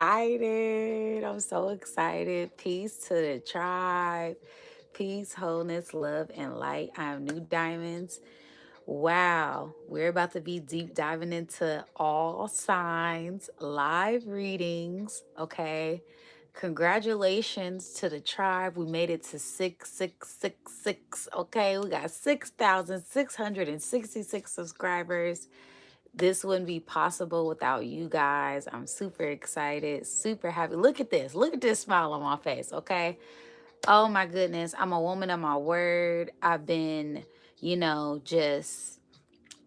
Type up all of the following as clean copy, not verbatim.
excited. I'm so excited. Peace to the tribe. Peace, wholeness, love, and light. I am New Diamonds. Wow, we're about to be deep diving into all signs, live readings. Okay. Congratulations to the tribe. We made it to 6666. Okay. We got 6,666 subscribers. This wouldn't be possible without you guys. I'm super excited, super happy. Look at this. Look at this smile on my face. Okay. Oh my goodness. I'm a woman of my word. I've been, just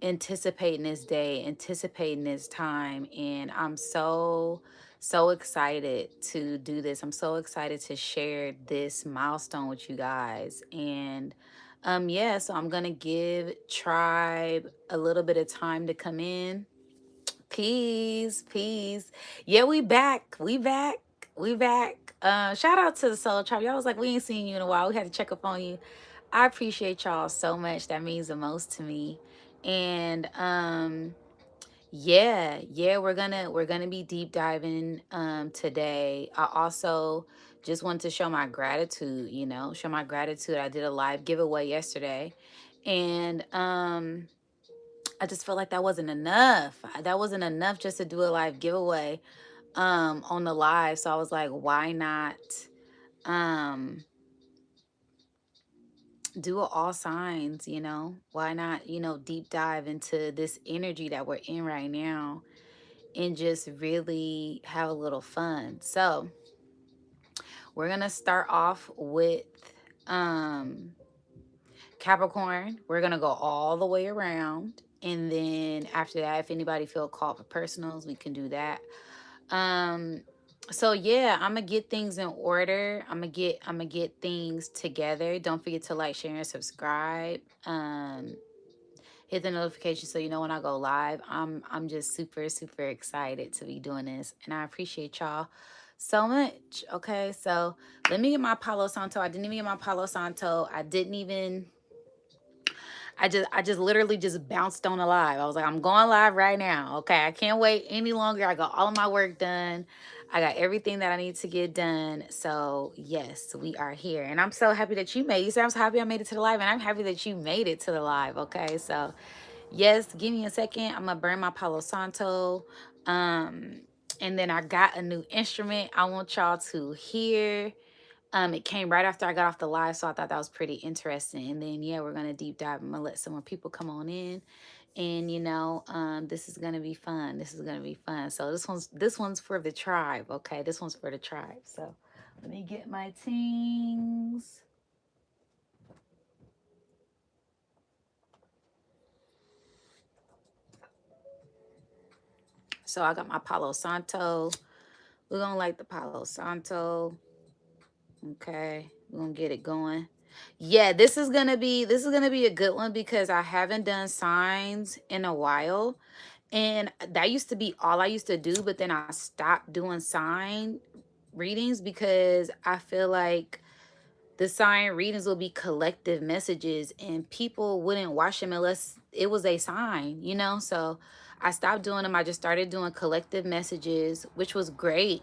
anticipating this day, anticipating this time. And I'm so excited to do this. I'm so excited to share this milestone with you guys. And yeah, so I'm gonna give Tribe a little bit of time to come in. Peace, peace. Yeah, we back. We back. Shout out to the Soul Tribe. Y'all was like, we ain't seen you in a while. We had to check up on you. I appreciate y'all so much. That means the most to me. And yeah, we're gonna be deep diving today. I also just want to show my gratitude, show my gratitude. I did a live giveaway yesterday, and I just felt like that wasn't enough. That wasn't enough just to do a live giveaway on the live. So I was like, why not um do all signs, Why not, deep dive into this energy that we're in right now and just really have a little fun. So we're gonna start off with um Capricorn. We're gonna go all the way around. And then after that, if anybody feel called for personals, we can do that. Um, so yeah, I'm gonna get things in order. I'm gonna get things together. Don't forget to like, share, and subscribe. Hit the notification so you know when I go live. I'm just super excited to be doing this, and I appreciate y'all so much. Okay, so let me get my Palo Santo. I didn't even get my Palo Santo. I just literally just bounced on a live. I was like, I'm going live right now. Okay. I can't wait any longer. I got all of my work done. I got everything that I need to get done. So yes, we are here. And I'm so happy that you made it. You said I'm so happy I made it to the live. And I'm happy that you made it to the live. Okay. So yes, give me a second. I'm gonna burn my Palo Santo. Um, and then I got a new instrument I want y'all to hear. It came right after I got off the live, so I thought that was pretty interesting. And then yeah, we're gonna deep dive. I'm gonna let some more people come on in, and this is gonna be fun. This is gonna be fun. So this one's for the tribe. Okay, this one's for the tribe. So let me get my things. So I got my Palo Santo. We're gonna light the Palo Santo. Okay, we're gonna get it going. Yeah, this is gonna be a good one because I haven't done signs in a while. And that used to be all I used to do, but then I stopped doing sign readings because I feel like the sign readings will be collective messages and people wouldn't watch them unless it was a sign. So I stopped doing them. I just started doing collective messages, which was great.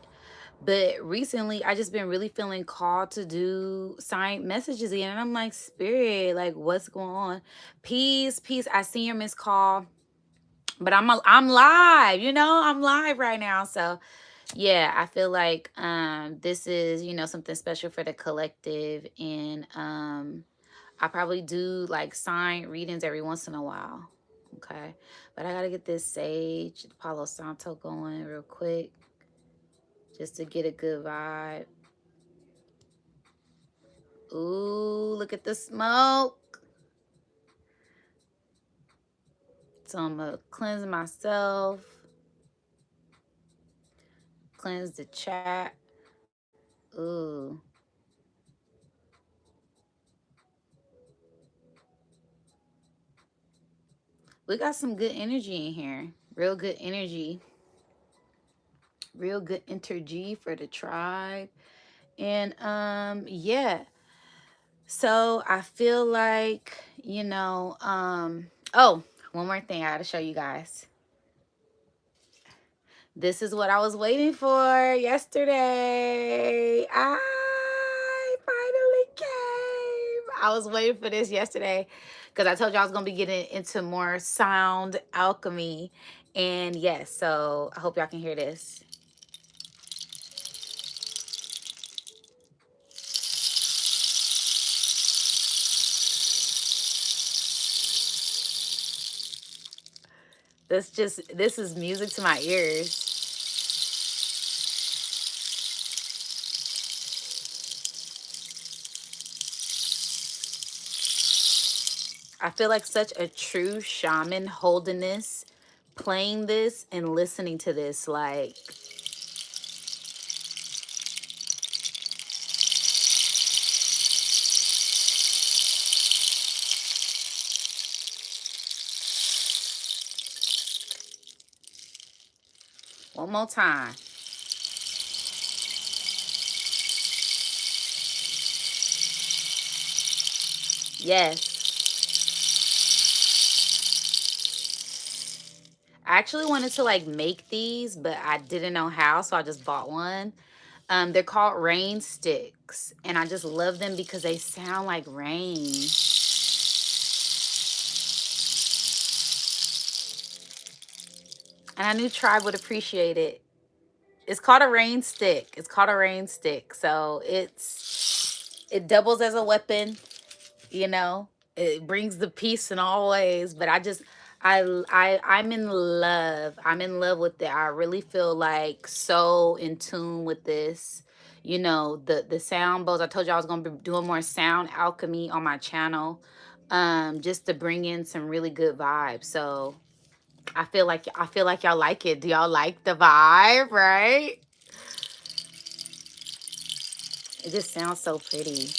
But recently, I just been really feeling called to do signed messages again. And I'm like, Spirit, like, what's going on? Peace, peace. I see your missed call, but I'm live. I'm live right now. So yeah, I feel like this is something special for the collective, and I probably do like signed readings every once in a while. Okay, but I gotta get this sage Palo Santo going real quick just to get a good vibe. Ooh, look at the smoke. So I'm gonna cleanse myself, cleanse the chat. Ooh. We got some good energy in here. Real good energy. Real good energy for the tribe. And yeah. So I feel like, oh, one more thing I gotta show you guys. This is what I was waiting for yesterday. I finally came. I was waiting for this yesterday because I told you I was going to be getting into more sound alchemy. And yes, so I hope y'all can hear this. This is music to my ears. I feel like such a true shaman holding this, playing this, and listening to this. Like, one more time. Yes. I actually wanted to like make these, but I didn't know how, so I just bought one. They're called rain sticks, and I just love them because they sound like rain. And I knew Tribe would appreciate it. It's called a rain stick. It's called a rain stick. So it doubles as a weapon, you know. It brings the peace in all ways, but I'm in love. I'm in love with it. I really feel like so in tune with this. You know, the sound bowls. I told you I was going to be doing more sound alchemy on my channel, just to bring in some really good vibes. So I feel like y'all like it. Do y'all like the vibe, right? It just sounds so pretty.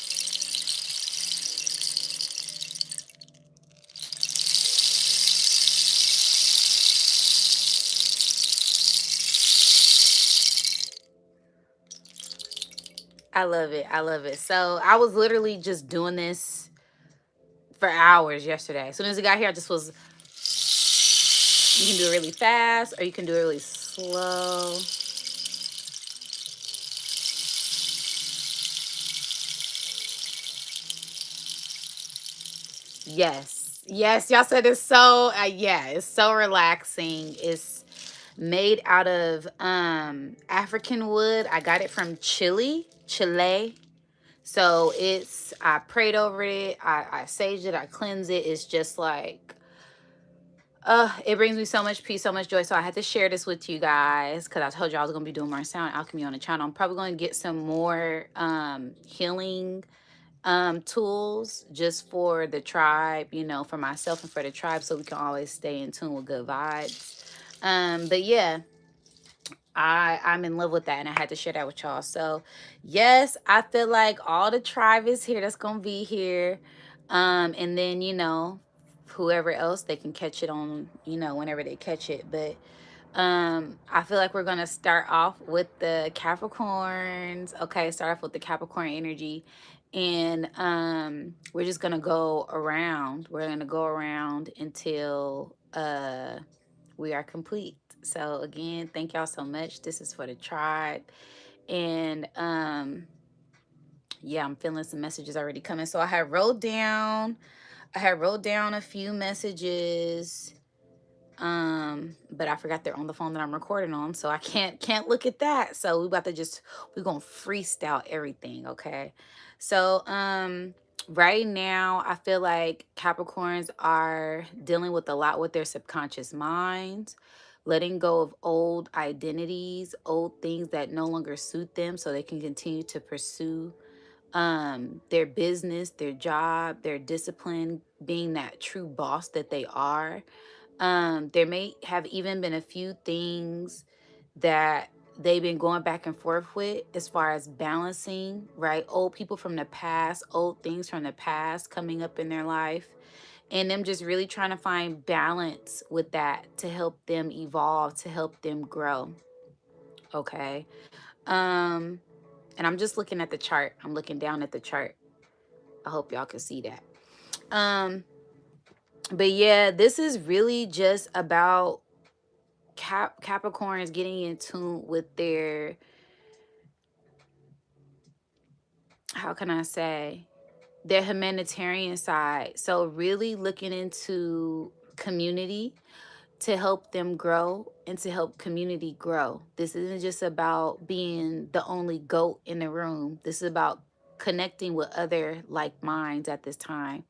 I love it. I love it. So I was literally just doing this for hours yesterday. As soon as it got here, I just was, you can do it really fast or you can do it really slow. Yes. Yes. Y'all said it's so, yeah, it's so relaxing. It's made out of African wood. I got it from Chile. So it's, I prayed over it. I saged it. I cleansed it. It's just like, it brings me so much peace, so much joy. So I had to share this with you guys because I told you I was going to be doing more sound alchemy on the channel. I'm probably going to get some more healing tools just for the tribe, you know, for myself and for the tribe, so we can always stay in tune with good vibes. But yeah, I'm in love with that, and I had to share that with y'all. So yes, I feel like all the tribe is here that's gonna be here. And then, you know, whoever else, they can catch it on, you know, whenever they catch it. But I feel like we're gonna start off with the Capricorns. Okay, start off with the Capricorn energy. And we're just gonna go around. We're gonna go around until we are complete. So again, thank y'all so much. This is for the tribe. And yeah, I'm feeling some messages already coming. So I had wrote down a few messages, but I forgot they're on the phone that I'm recording on, so I can't look at that. So we're gonna freestyle everything. Okay. So right now I feel like Capricorns are dealing with a lot with their subconscious minds, letting go of old identities, old things that no longer suit them, so they can continue to pursue their business, their job, their discipline, being that true boss that they are. There may have even been a few things that they've been going back and forth with as far as balancing, right? Old people from the past, old things from the past coming up in their life, and them just really trying to find balance with that to help them evolve, to help them grow. Okay. And I'm just looking at the chart. I'm looking down at the chart. I hope y'all can see that. But yeah, this is really just about Capricorn is getting in tune with their, how can I say, their humanitarian side. So really looking into community to help them grow and to help community grow. This isn't just about being the only goat in the room. This is about connecting with other like minds at this time.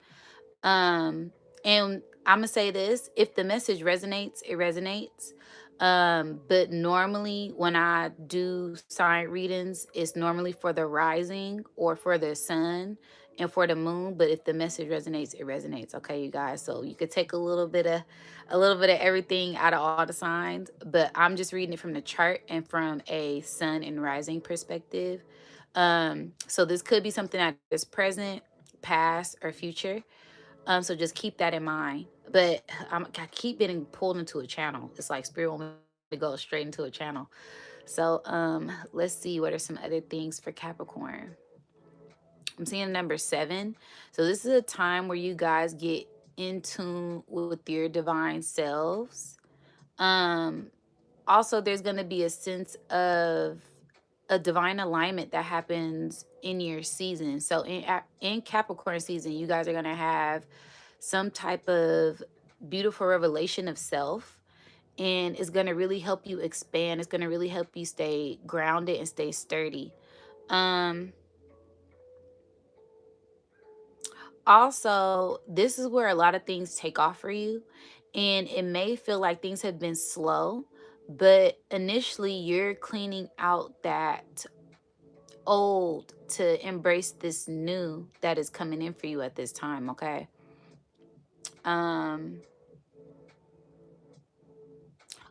Um, and I'm gonna say this: if the message resonates, it resonates. But normally when I do sign readings, it's normally for the rising or for the sun and for the moon. But if the message resonates, it resonates. Okay, you guys. So you could take a little bit of everything out of all the signs. But I'm just reading it from the chart and from a sun and rising perspective. So this could be something that is present, past, or future. So just keep that in mind. But I keep getting pulled into a channel. It's like spirit want me to go straight into a channel. So let's see what are some other things for Capricorn. I'm seeing number 7. So this is a time where you guys get in tune with your divine selves. Um, Also, there's going to be a sense of a divine alignment that happens in your season. So in Capricorn season, you guys are going to have some type of beautiful revelation of self, and it's going to really help you expand. It's going to really help you stay grounded and stay sturdy. Um Also, this is where a lot of things take off for you, and it may feel like things have been slow, but initially you're cleaning out that old to embrace this new that is coming in for you at this time. Okay. um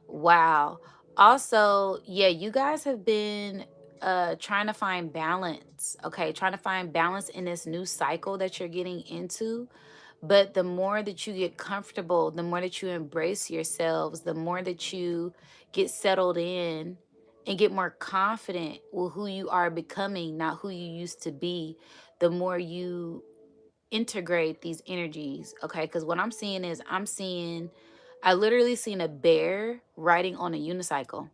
Wow. Also, yeah, you guys have been trying to find balance, okay? Trying to find balance in this new cycle that you're getting into. But the more that you get comfortable, the more that you embrace yourselves, the more that you get settled in and get more confident with who you are becoming, not who you used to be, the more you integrate these energies, okay? Because what I'm seeing is I literally seen a bear riding on a unicycle,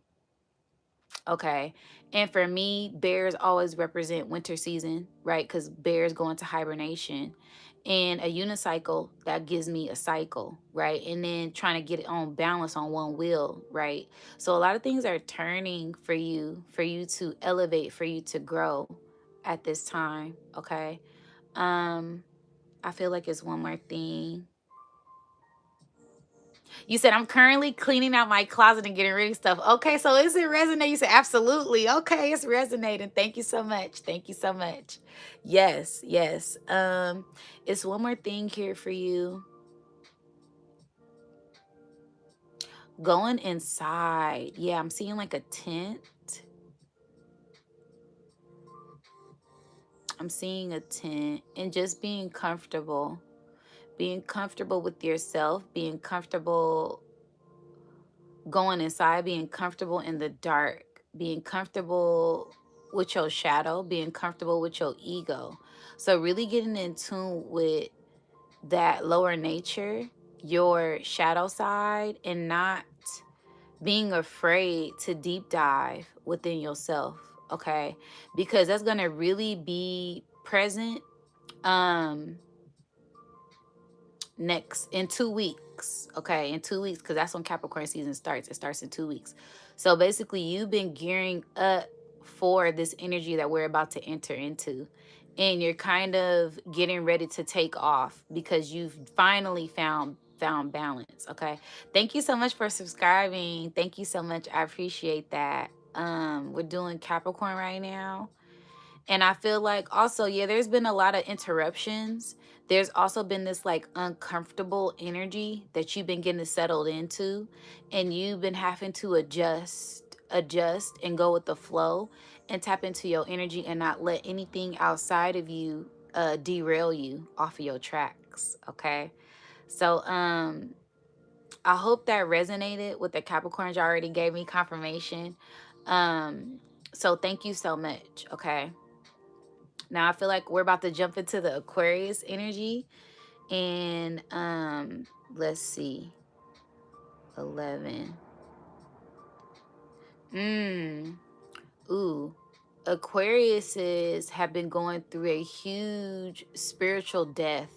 okay? And for me, bears always represent winter season, right? Because bears go into hibernation. And a unicycle, that gives me a cycle, right? And then trying to get it on balance on one wheel, right? So a lot of things are turning for you to elevate, for you to grow at this time, okay? Um, I feel like it's one more thing. You said I'm currently cleaning out my closet and getting rid of stuff. Okay, so is it resonating? You said absolutely. Okay, it's resonating. Thank you so much. Thank you so much. Yes, yes. It's one more thing here for you. Going inside. Yeah, I'm seeing like a tent. I'm seeing a tent and just being comfortable. Being comfortable with yourself, being comfortable going inside, being comfortable in the dark, being comfortable with your shadow, being comfortable with your ego. So, really getting in tune with that lower nature, your shadow side, and not being afraid to deep dive within yourself, okay? Because that's going to really be present. Um, Next in 2 weeks, okay, in 2 weeks, because that's when Capricorn season starts. It starts in 2 weeks. So basically you've been gearing up for this energy that we're about to enter into, and you're kind of getting ready to take off because you've finally found balance. Okay, thank you so much for subscribing. Thank you so much, I appreciate that. We're doing Capricorn right now. And I feel like also, yeah, there's been a lot of interruptions. There's also been this like uncomfortable energy that you've been getting settled into, and you've been having to adjust and go with the flow and tap into your energy and not let anything outside of you derail you off of your tracks. Okay. So I hope that resonated with the Capricorns. You already gave me confirmation. So thank you so much. Okay. Now I feel like we're about to jump into the Aquarius energy. And let's see. 11. Mm. Ooh. Aquariuses have been going through a huge spiritual death.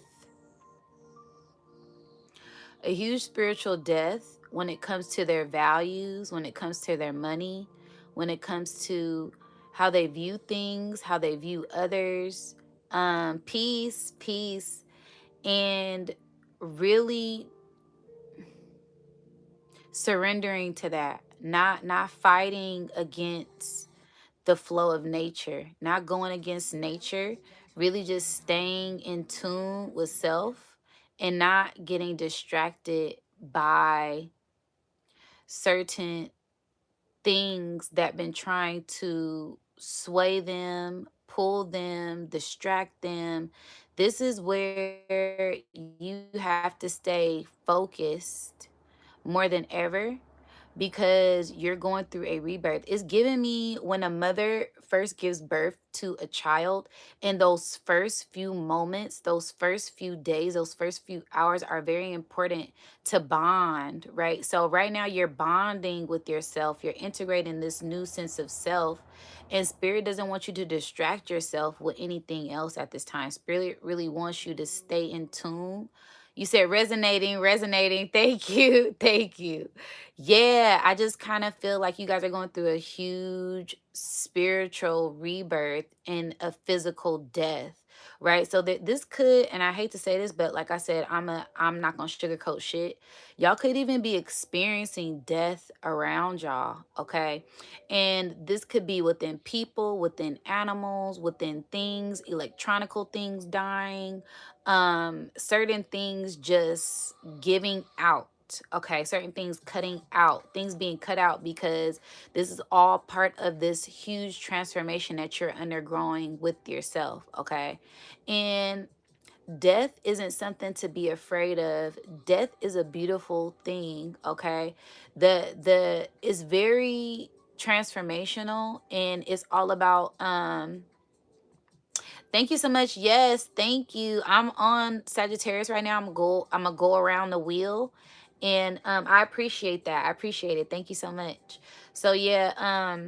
A huge spiritual death when it comes to their values, when it comes to their money, when it comes to how they view things, how they view others. Peace, and really surrendering to that, not fighting against the flow of nature, not going against nature, really just staying in tune with self and not getting distracted by certain things that been trying to sway them, pull them, distract them. This is where you have to stay focused more than ever, because you're going through a rebirth. It's giving me when a mother first gives birth to a child, and those first few moments, those first few days, those first few hours are very important to bond, right? So right now you're bonding with yourself. You're integrating this new sense of self, and spirit doesn't want you to distract yourself with anything else at this time. Spirit really wants you to stay in tune. You said resonating. Thank you. Thank you. Yeah, I just kind of feel like you guys are going through a huge spiritual rebirth and a physical death, right? So that this could, and I hate to say this, but like I said, I'm not gonna sugarcoat shit. Y'all could even be experiencing death around y'all, okay? And this could be within people, within animals, within things, electronical things dying, certain things just giving out. Okay, certain things cutting out, things being cut out, because this is all part of this huge transformation that you're undergoing with yourself. Okay, and death isn't something to be afraid of. Death is a beautiful thing. Okay, the is very transformational, and it's all about thank you so much. Yes, thank you. I'm on Sagittarius right now. I'm gonna go around the wheel. And I appreciate that. I appreciate it. Thank you so much. So yeah,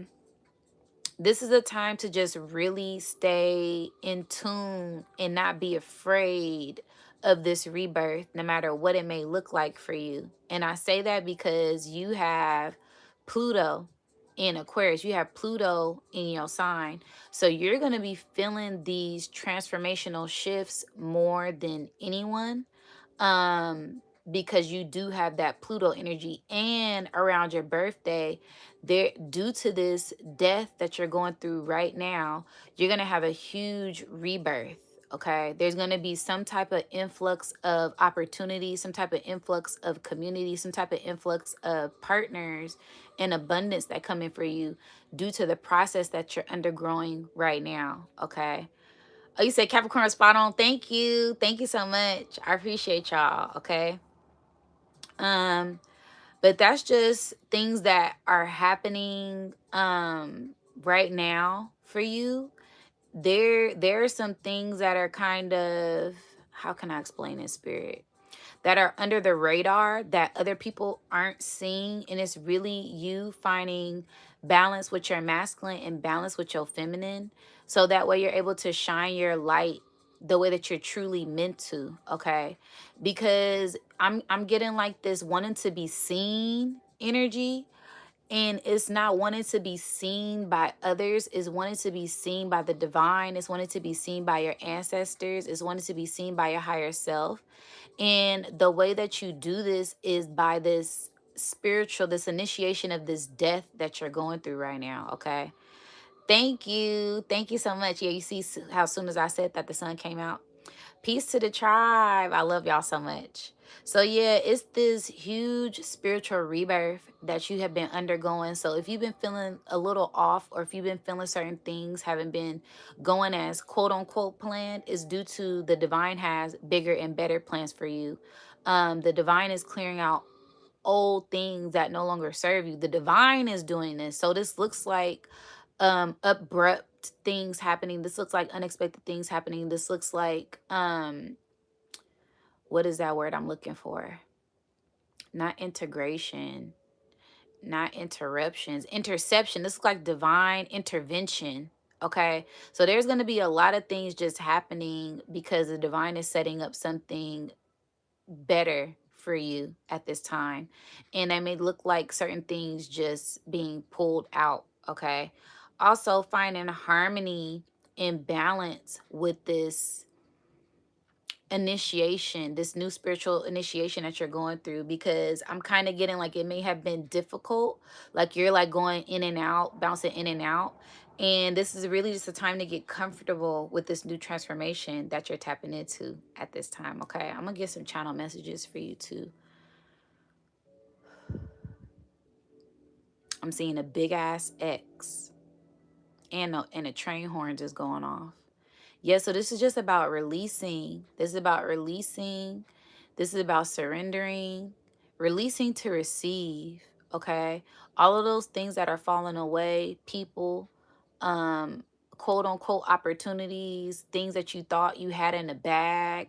this is a time to just really stay in tune and not be afraid of this rebirth, no matter what it may look like for you. And I say that because you have Pluto in Aquarius, you have Pluto in your sign. So you're going to be feeling these transformational shifts more than anyone, because you do have that Pluto energy. And around your birthday, there, due to this death that you're going through right now, you're going to have a huge rebirth. Okay, there's going to be some type of influx of opportunity, some type of influx of community, some type of influx of partners and abundance that come in for you due to the process that you're undergoing right now. Okay, oh, you said Capricorn spot on. Thank you. Thank you so much. I appreciate y'all. Okay. Um, but that's just things that are happening right now for you. There are some things that are kind of, how can I explain it, spirit? That are under the radar that other people aren't seeing, and it's really you finding balance with your masculine and balance with your feminine, so that way you're able to shine your light the way that you're truly meant to. Okay, because I'm getting like this wanting to be seen energy, and it's not wanting to be seen by others, it's wanting to be seen by the divine, it's wanting to be seen by your ancestors, it's wanting to be seen by your higher self. And the way that you do this is by this spiritual, this initiation of this death that you're going through right now. Okay. Thank you. Thank you so much. Yeah, you see how soon as I said that, the sun came out. Peace to the tribe. I love y'all so much. So yeah, it's this huge spiritual rebirth that you have been undergoing. So if you've been feeling a little off, or if you've been feeling certain things haven't been going as quote unquote planned, it's due to the divine has bigger and better plans for you. The divine is clearing out old things that no longer serve you. The divine is doing this. So this looks like abrupt things happening. This looks like unexpected things happening. This looks like what is that word I'm looking for? Not integration. not interruptions, interception. This is like divine intervention. Okay. So there's going to be a lot of things just happening because the divine is setting up something better for you at this time. And it may look like certain things just being pulled out. Okay. Also, finding harmony and balance with this initiation, this new spiritual initiation that you're going through, because I'm kind of getting like it may have been difficult, like you're like going in and out, bouncing in and out. And this is really just a time to get comfortable with this new transformation that you're tapping into at this time. Okay, I'm gonna get some channel messages for you too. I'm seeing a big ass X and a train horn just going off. Yeah, so this is just about releasing. This is about releasing. This is about surrendering, releasing to receive, okay? All of those things that are falling away, people, um, quote unquote opportunities, things that you thought you had in the bag,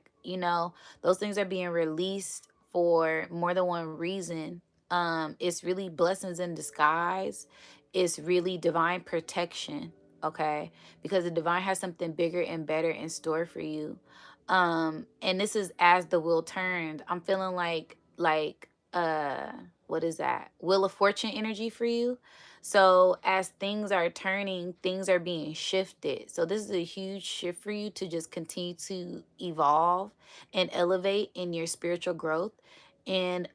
those things are being released for more than one reason. It's really blessings in disguise. It's really divine protection, okay? Because the divine has something bigger and better in store for you. And this is as the wheel turned. I'm feeling like what is that? Wheel of Fortune energy for you. So as things are turning, things are being shifted. So this is a huge shift for you to just continue to evolve and elevate in your spiritual growth. And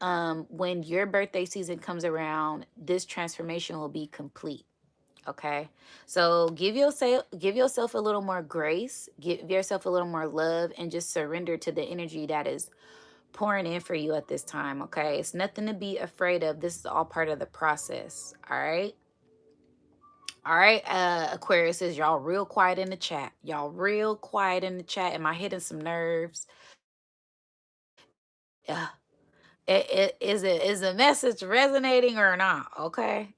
when your birthday season comes around, this transformation will be complete. Okay. So give yourself a little more grace, give yourself a little more love, and just surrender to the energy that is pouring in for you at this time. Okay. It's nothing to be afraid of. This is all part of the process. All right. All right, Aquarius, is y'all real quiet in the chat. Y'all real quiet in the chat. Am I hitting some nerves? Yeah. Is the message resonating or not? Okay.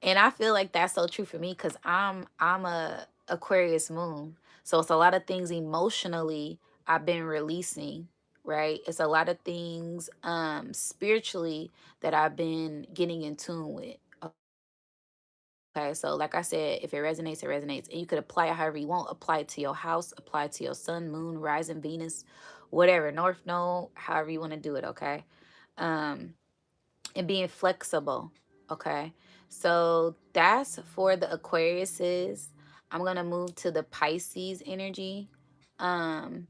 And I feel like that's so true for me because I'm a Aquarius moon. So it's a lot of things emotionally I've been releasing, right? It's a lot of things spiritually that I've been getting in tune with. Okay, so like I said, if it resonates, it resonates. And you could apply it however you want. Apply it to your house, apply it to your sun, moon, rising, Venus, whatever, North Node, however you want to do it, okay? Um, and being flexible, okay? So that's for the Aquariuses. I'm going to move to the Pisces energy. Um,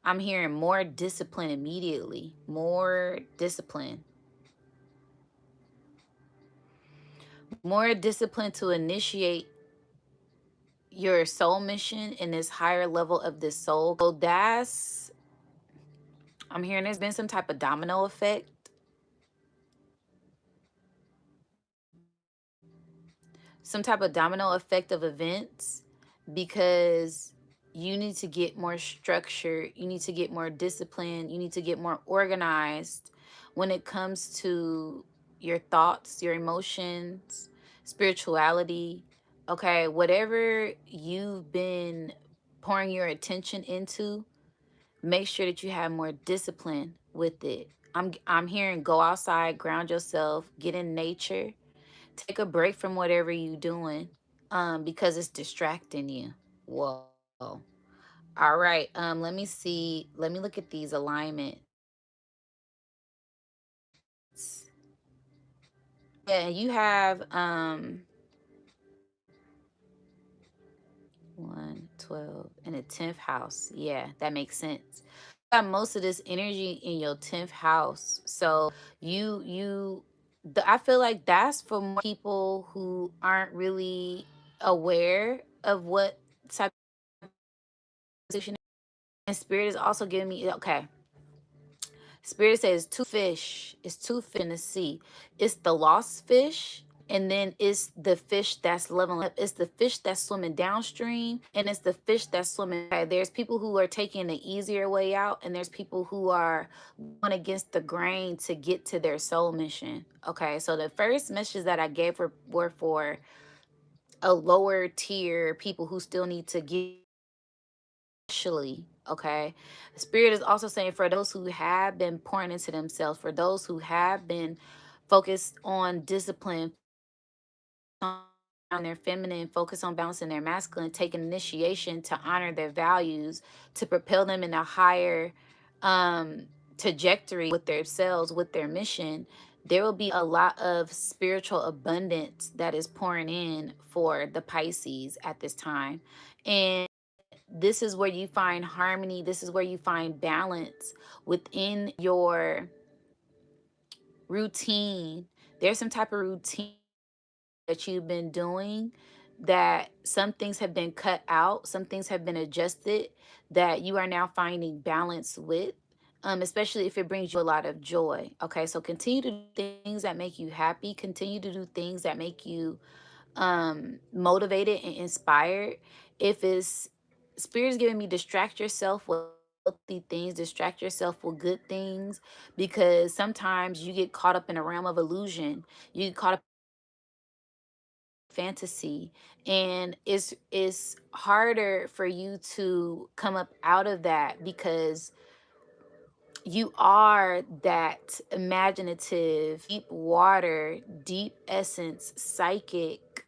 I'm hearing more discipline immediately, more discipline to initiate your soul mission in this higher level of this soul. So that's, I'm hearing there's been some type of domino effect, of events, because you need to get more structure, you need to get more discipline, you need to get more organized when it comes to your thoughts, your emotions, spirituality. Okay, whatever you've been pouring your attention into, make sure that you have more discipline with it. I'm hearing go outside, ground yourself, get in nature, take a break from whatever you're doing, because it's distracting you. Whoa. All right. Let me see. Let me look at these alignments. Yeah, you have 1, 12, and a 10th house. Yeah, that makes sense. You got most of this energy in your 10th house. So I feel like that's for more people who aren't really aware of what type of position. And spirit is also giving me, okay, spirit says two fish. It's two fish in the sea. It's the lost fish, and then it's the fish that's leveling up. It's the fish that's swimming downstream, and it's the fish that's swimming. Okay, there's people who are taking the easier way out, and there's people who are going against the grain to get to their soul mission. Okay, so the first messages that I gave were for a lower tier people who still need to get especially, okay? Spirit is also saying for those who have been pouring into themselves, for those who have been focused on discipline, on their feminine, focus on balancing their masculine, taking initiation to honor their values, to propel them in a higher um trajectory with themselves, with their mission. There will be a lot of spiritual abundance that is pouring in for the Pisces at this time. And this is where you find harmony. This is where you find balance within your routine. There's some type of routine that you've been doing, that some things have been cut out, some things have been adjusted, that you are now finding balance with, especially if it brings you a lot of joy. Okay, so continue to do things that make you happy, continue to do things that make you motivated and inspired. If it's spirit's giving me, distract yourself with healthy things, distract yourself with good things, because sometimes you get caught up in a realm of illusion, you get caught up fantasy, and it's harder for you to come up out of that because you are that imaginative, deep water, deep essence, psychic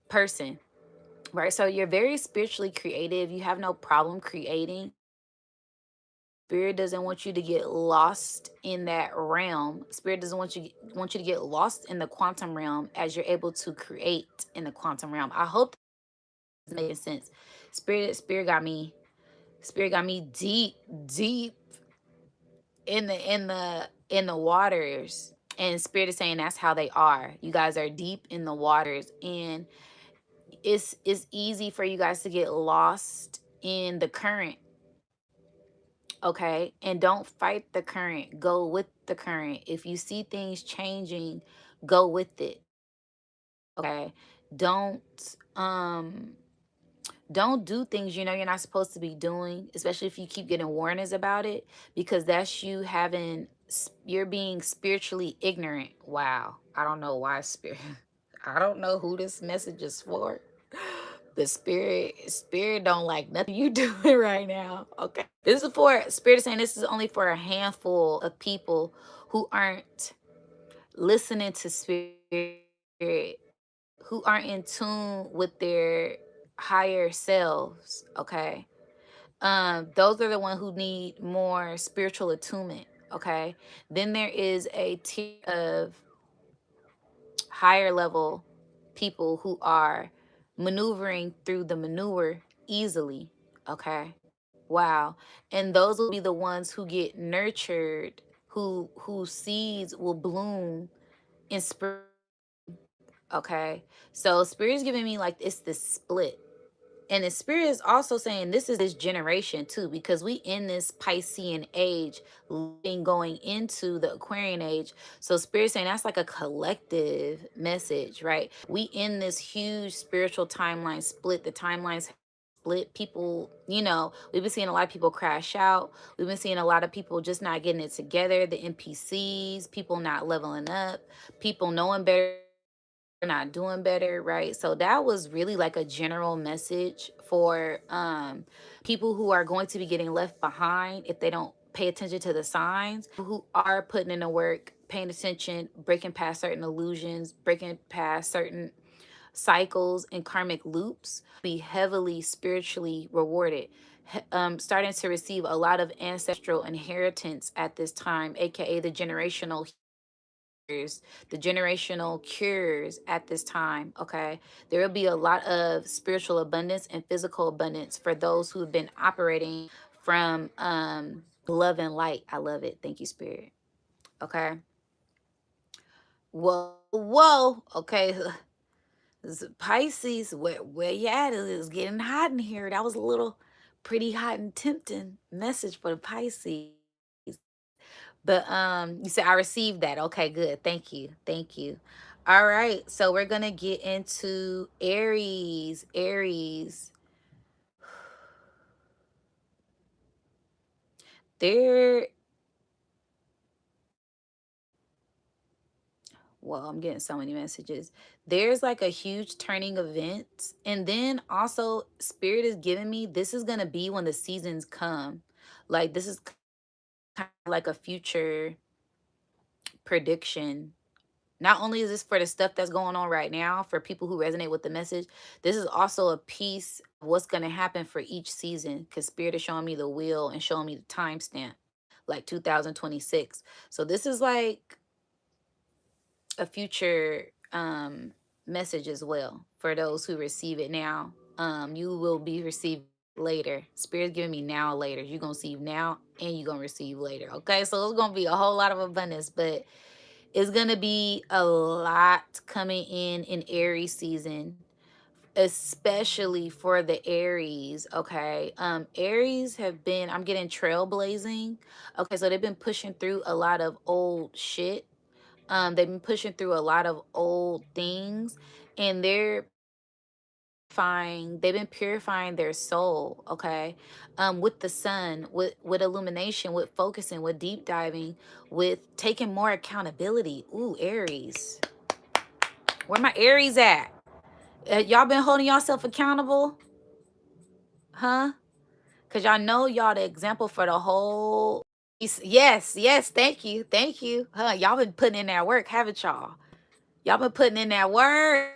person, right? So you're very spiritually creative. You have no problem creating. Spirit doesn't want you to get lost in that realm. Spirit doesn't want you to get lost in the quantum realm as you're able to create in the quantum realm. I hope making sense. Spirit got me deep, deep in the waters. And spirit is saying that's how they are. You guys are deep in the waters. And it's easy for you guys to get lost in the current. Okay. And don't fight the current. Go with the current. If you see things changing, go with it. Okay. Don't um don't do things you know you're not supposed to be doing, especially if you keep getting warnings about it, because that's you having, you're being spiritually ignorant. Wow. I don't know why spirit. I don't know who this message is for. The spirit don't like nothing you doing right now. Okay. This is for spirit is saying this is only for a handful of people who aren't listening to spirit, who aren't in tune with their higher selves. Okay. Those are the ones who need more spiritual attunement. Okay. Then there is a tier of higher level people who are maneuvering through the manure easily. Okay. Wow. And those will be the ones who get nurtured, whose seeds will bloom in spring. Okay. So spirit is giving me like it's this split. And the spirit is also saying this is this generation too, because we in this Piscean age, going into the Aquarian age. So spirit saying that's like a collective message, right? We in this huge spiritual timeline split. The timelines split. People, we've been seeing a lot of people crash out. We've been seeing a lot of people just not getting it together. The NPCs, people not leveling up, people knowing better, not doing better, right? So that was really like a general message for people who are going to be getting left behind if they don't pay attention to the signs, who are putting in the work, paying attention, breaking past certain illusions, breaking past certain cycles and karmic loops, be heavily spiritually rewarded. Starting to receive a lot of ancestral inheritance at this time, aka the generational cures at this time. Okay, there will be a lot of spiritual abundance and physical abundance for those who've been operating from love and light. I love it. Thank you, spirit. Okay. Whoa. Okay. Pisces, where you at? It's getting hot in here. That was a little pretty hot and tempting message for the Pisces. But you said I received that. Okay, good. Thank you. Thank you. All right. So we're gonna get into Aries. Aries. There Well, I'm getting so many messages. There's like a huge turning event. And then also, Spirit is giving me this is going to be when the seasons come. Like, this is kind of like a future prediction. Not only is this for the stuff that's going on right now, for people who resonate with the message, this is also a piece of what's going to happen for each season, because Spirit is showing me the wheel and showing me the timestamp, like 2026. So this is like a future message as well for those who receive it now. You will be received later. Spirit's giving me now, later. You're gonna receive now and you're gonna receive later. Okay, so it's gonna be a whole lot of abundance, but it's gonna be a lot coming in Aries season, especially for the Aries. Okay, Aries have been, I'm getting trailblazing. Okay, so they've been pushing through a lot of old shit. They've been pushing through a lot of old things, and they've been purifying their soul. Okay, with the sun, with illumination, with focusing, with deep diving, with taking more accountability. Ooh, Aries, where my Aries at? Y'all been holding yourself accountable, huh? Cause y'all know y'all the example for the whole. Yes, yes, thank you, huh? Y'all been putting in that work, haven't y'all? Y'all been putting in that work.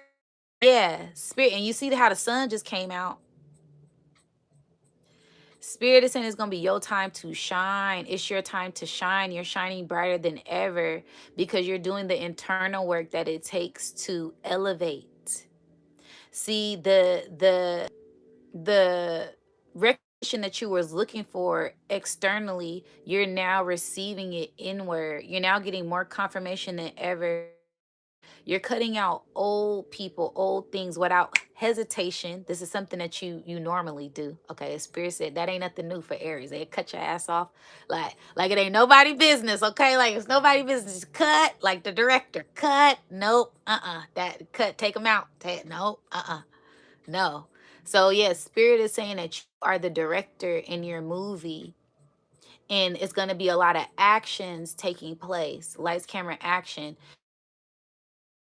Yeah, Spirit. And you see how the sun just came out. Spirit is saying it's going to be your time to shine. It's your time to shine. You're shining brighter than ever because you're doing the internal work that it takes to elevate. See, the recognition that you was looking for externally, you're now receiving it inward. You're now getting more confirmation than ever. You're cutting out old people, old things without hesitation. This is something that you normally do. Okay, Spirit said that ain't nothing new for Aries. They cut your ass off like it ain't nobody business. Okay, like it's nobody business. Cut like the director. Cut. Nope. That cut. Take them out. Nope. No. So yes, Spirit is saying that you are the director in your movie, and it's going to be a lot of actions taking place. Lights, camera, action.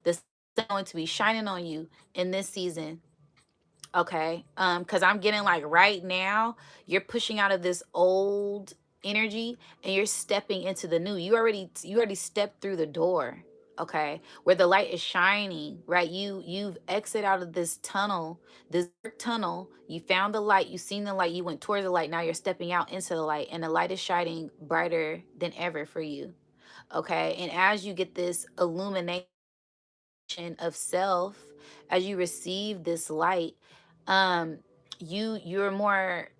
The sun is going to be shining on you in this season. Okay, because I'm getting like right now you're pushing out of this old energy and you're stepping into the new. You already stepped through the door. Okay, where the light is shining, right? You've exited out of this tunnel, this dark tunnel. You found the light, you seen the light, you went towards the light. Now you're stepping out into the light, and the light is shining brighter than ever for you. Okay, and as you get this illumination of self, as you receive this light, um you're more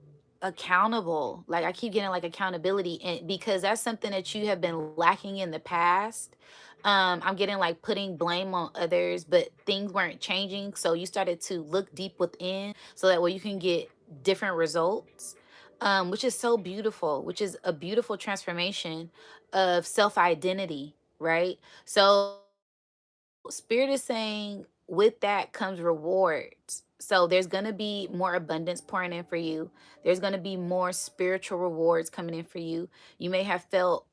accountable. Like, I keep getting like accountability, and because that's something that you have been lacking in the past. I'm getting like putting blame on others, but things weren't changing, so you started to look deep within so that way you can get different results, which is so beautiful, which is a beautiful transformation of self-identity, right? So Spirit is saying with that comes rewards. So there's going to be more abundance pouring in for you. There's going to be more spiritual rewards coming in for you. You may have felt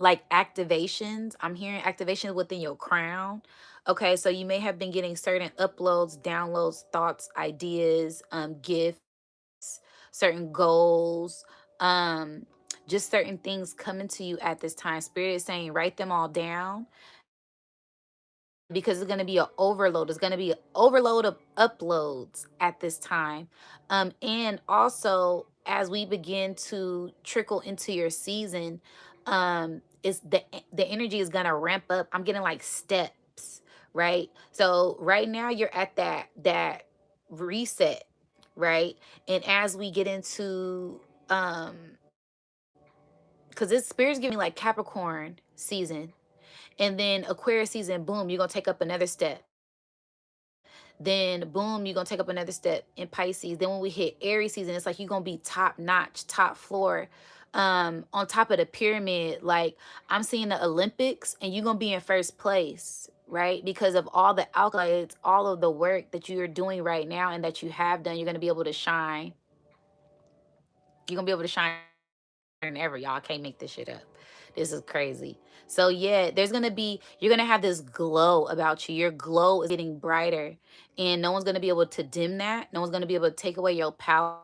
like activations. I'm hearing activations within your crown. Okay, so you may have been getting certain uploads, downloads, thoughts, ideas, gifts, certain goals, just certain things coming to you at this time. Spirit is saying write them all down, because it's going to be an overload. It's going to be an overload of uploads at this time. And also, as we begin to trickle into your season, it's the energy is going to ramp up. I'm getting like steps, right? So right now you're at that reset, right? And as we get into because this Spirit's giving me like Capricorn season, and then Aquarius season, boom, you're gonna take up another step. Then boom, you're gonna take up another step in Pisces. Then when we hit Aries season, it's like you're gonna be top notch, top floor, on top of the pyramid. Like, I'm seeing the Olympics, and you're gonna be in first place, right? Because of all the accolades, all of the work that you're doing right now and that you have done, you're gonna be able to shine. You're gonna be able to shine than ever, y'all. I can't make this shit up. This is crazy. So yeah, you're gonna have this glow about you. Your glow is getting brighter, and no one's gonna be able to dim that. No one's gonna be able to take away your power,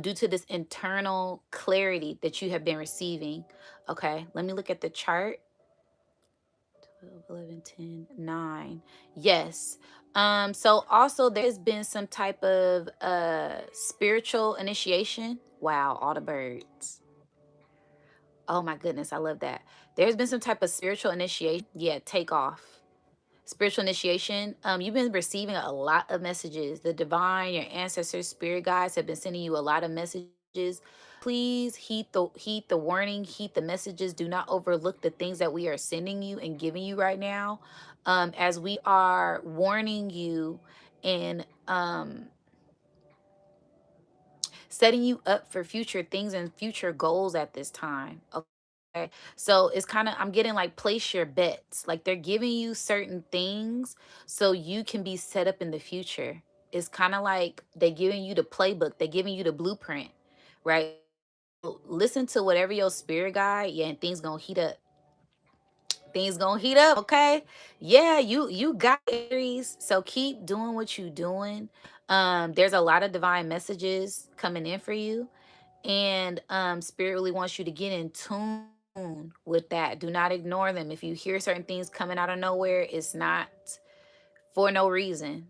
due to this internal clarity that you have been receiving. Okay, let me look at the chart. 12, 11, 10, 9. Yes. So also there has been some type of spiritual initiation. Wow, all the birds. Oh my goodness, I love that. There's been some type of spiritual initiation. Yeah, take off. Spiritual initiation. You've been receiving a lot of messages. The divine, your ancestors, spirit guides have been sending you a lot of messages. Please heed the warning, heed the messages. Do not overlook the things that we are sending you and giving you right now. As we are warning you and setting you up for future things and future goals at this time. Okay. So it's kind of, I'm getting like place your bets. Like they're giving you certain things so you can be set up in the future. It's kind of like they're giving you the playbook, they're giving you the blueprint, right? Listen to whatever your spirit guide, yeah, and things gonna heat up. Things gonna heat up, okay? Yeah, you got Aries. So keep doing what you doing. There's a lot of divine messages coming in for you, and spirit really wants you to get in tune with that. Do not ignore them. If you hear certain things coming out of nowhere, it's not for no reason.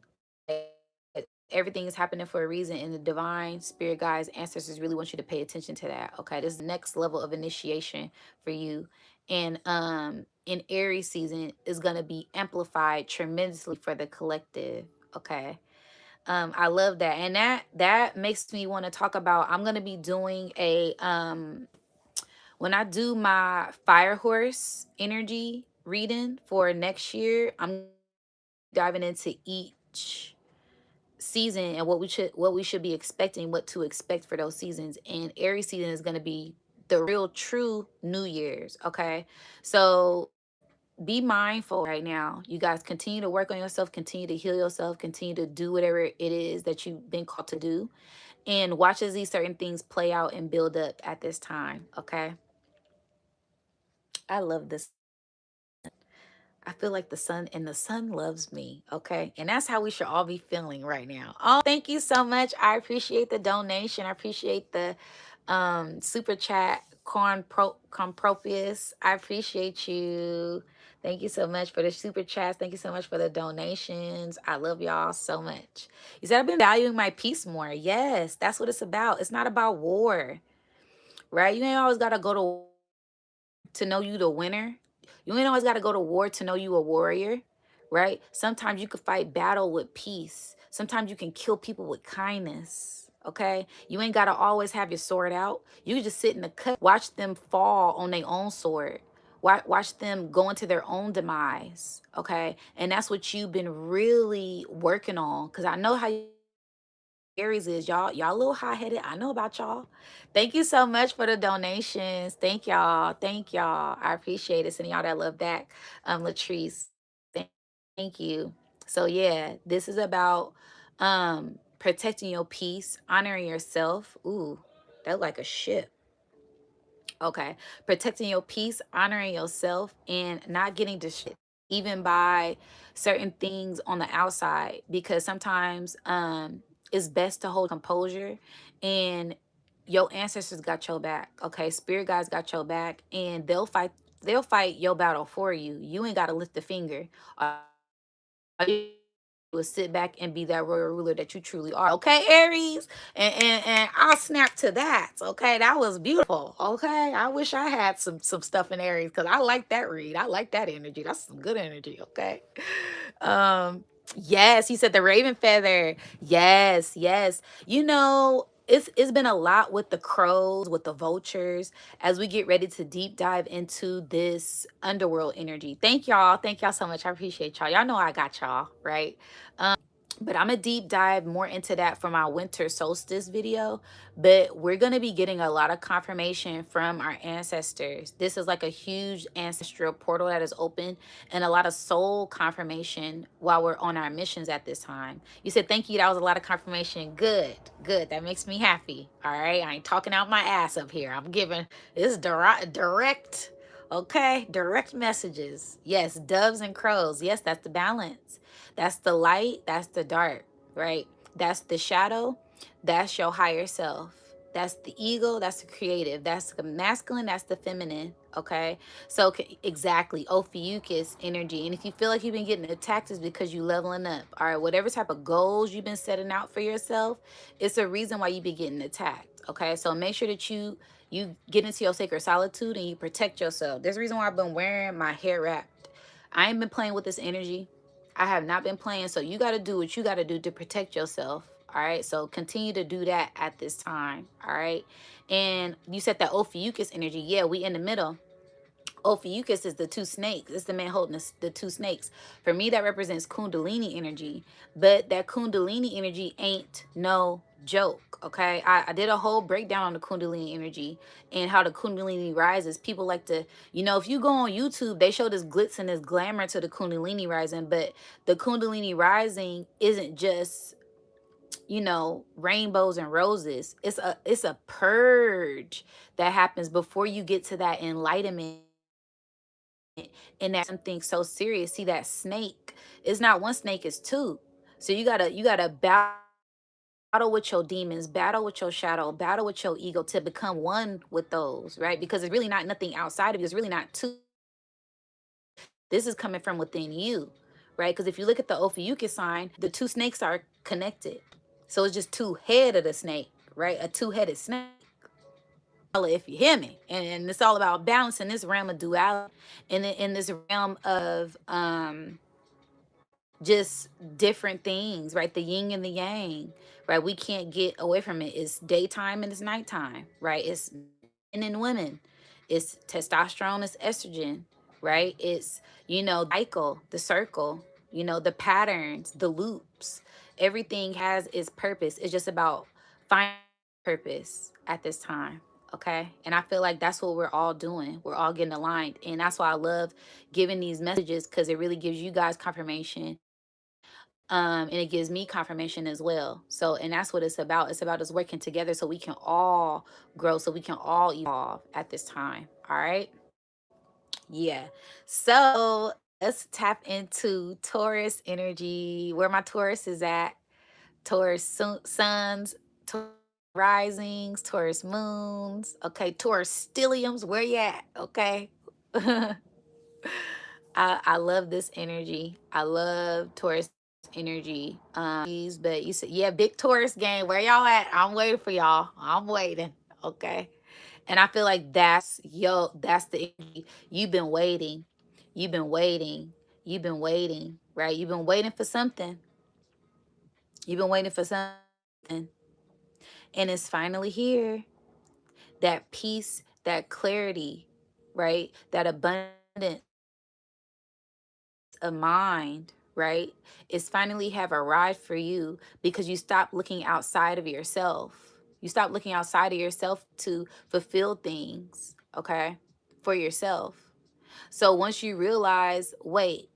Everything is happening for a reason, and the divine spirit guides, ancestors really want you to pay attention to that. Okay, this is the next level of initiation for you, and in Aries season is going to be amplified tremendously for the collective. Okay, I love that, and that makes me want to talk about. I'm going to be doing a when I do my fire horse energy reading for next year. I'm diving into each season and what we should be expecting, what to expect for those seasons. And Aries season is going to be the real true New Year's. Okay, so be mindful right now. You guys continue to work on yourself, continue to heal yourself, continue to do whatever it is that you've been called to do, and watch as these certain things play out and build up at this time. Okay, I love this. I feel like the sun loves me. Okay. And that's how we should all be feeling right now. Oh, thank you so much. I appreciate the donation. I appreciate the super chat. Compropius. I appreciate you. Thank you so much for the super chats. Thank you so much for the donations. I love y'all so much. You said I've been valuing my peace more. Yes, that's what it's about. It's not about war, right? You ain't always gotta go to know you the winner. You ain't always got to go to war to know you a warrior, right? Sometimes you can fight battle with peace. Sometimes you can kill people with kindness. Okay, you ain't got to always have your sword out. You can just sit in the cut, watch them fall on their own sword. Watch them go into their own demise. Okay, and that's what you've been really working on. Cause I know how Aries is. Y'all a little hot-headed. I know about y'all. Thank you so much for the donations. Thank y'all. Thank y'all. I appreciate it. Sending y'all that love back. Latrice. Thank you. So yeah, this is about protecting your peace, honoring yourself. Ooh, that like a ship. Okay. Protecting your peace, honoring yourself, and not getting distracted even by certain things on the outside, because sometimes it's best to hold composure, and your ancestors got your back. Okay. Spirit guides got your back, and they'll fight your battle for you. You ain't got to lift a finger. All you do is sit back and be that royal ruler that you truly are. Okay, Aries? And I'll snap to that. Okay, that was beautiful. Okay. I wish I had some stuff in Aries, because I like that read. I like that energy. That's some good energy. Okay. Yes, he said the raven feather. Yes, yes. It's been a lot with the crows, with the vultures, as we get ready to deep dive into this underworld energy. Thank y'all. Thank y'all so much. I appreciate y'all. Y'all know I got y'all, right? But I'm gonna deep dive more into that for my winter solstice video. But we're gonna be getting a lot of confirmation from our ancestors. This is like a huge ancestral portal that is open, and a lot of soul confirmation while we're on our missions at this time. You said thank you. That was a lot of confirmation. Good, good. That makes me happy. All right, I ain't talking out my ass up here. I'm giving this direct. Okay, direct messages. Yes, doves and crows. Yes, that's the balance. That's the light, that's the dark, right? That's the shadow, that's your higher self. That's the ego, that's the creative. That's the masculine, that's the feminine, okay? So exactly, Ophiuchus energy. And if you feel like you've been getting attacked, it's because you leveling up. All right, whatever type of goals you've been setting out for yourself, it's a reason why you be getting attacked, okay? So make sure that you get into your sacred solitude and you protect yourself. There's a reason why I've been wearing my hair wrapped. I ain't been playing with this energy. I have not been playing. So you got to do what you got to do to protect yourself. All right. So continue to do that at this time. All right. And you said that Ophiuchus energy. Yeah, we in the middle. Ophiuchus is the two snakes. It's the man holding the two snakes. For me, that represents Kundalini energy. But that Kundalini energy ain't no joke. Okay. I did a whole breakdown on the Kundalini energy and how the Kundalini rises. People like to, if you go on YouTube, they show this glitz and this glamour to the Kundalini rising. But the Kundalini rising isn't just rainbows and roses. It's a purge that happens before you get to that enlightenment. And that's something so serious. See, that snake is not one snake, it's two. So you gotta battle with your demons, battle with your shadow, battle with your ego to become one with those, right? Because it's really not nothing outside of you. It's really not two. This is coming from within you, right? Because if you look at the Ophiuchus sign, the two snakes are connected. So it's just two head of the snake, right? A two-headed snake. If you hear me, and it's all about balance in this realm of duality, in this realm of just different things, right? The yin and the yang, right? We can't get away from it. It's daytime and it's nighttime, right? It's men and women. It's testosterone, it's estrogen, right? It's, cycle, the circle, the patterns, the loops. Everything has its purpose. It's just about finding purpose at this time. Okay. And I feel like that's what we're all doing. We're all getting aligned. And that's why I love giving these messages, because it really gives you guys confirmation, and it gives me confirmation as well. So, and that's what it's about. It's about us working together so we can all grow, so we can all evolve at this time. All right. Yeah. So let's tap into Taurus energy, where my Taurus is at. Taurus suns, Taurus risings, Taurus moons. Okay. Taurus stelliums, where you at? Okay. I love this energy. I love Taurus energy. But you said, yeah, big Taurus gang. Where y'all at? I'm waiting for y'all. I'm waiting. Okay. And I feel like that's the energy. You've been waiting. You've been waiting. You've been waiting, right? You've been waiting for something. You've been waiting for something. And it's finally here. That peace, that clarity, right? That abundance of mind, right, is finally have arrived for you because you stop looking outside of yourself. You stop looking outside of yourself to fulfill things, okay, for yourself. So once you realize, wait,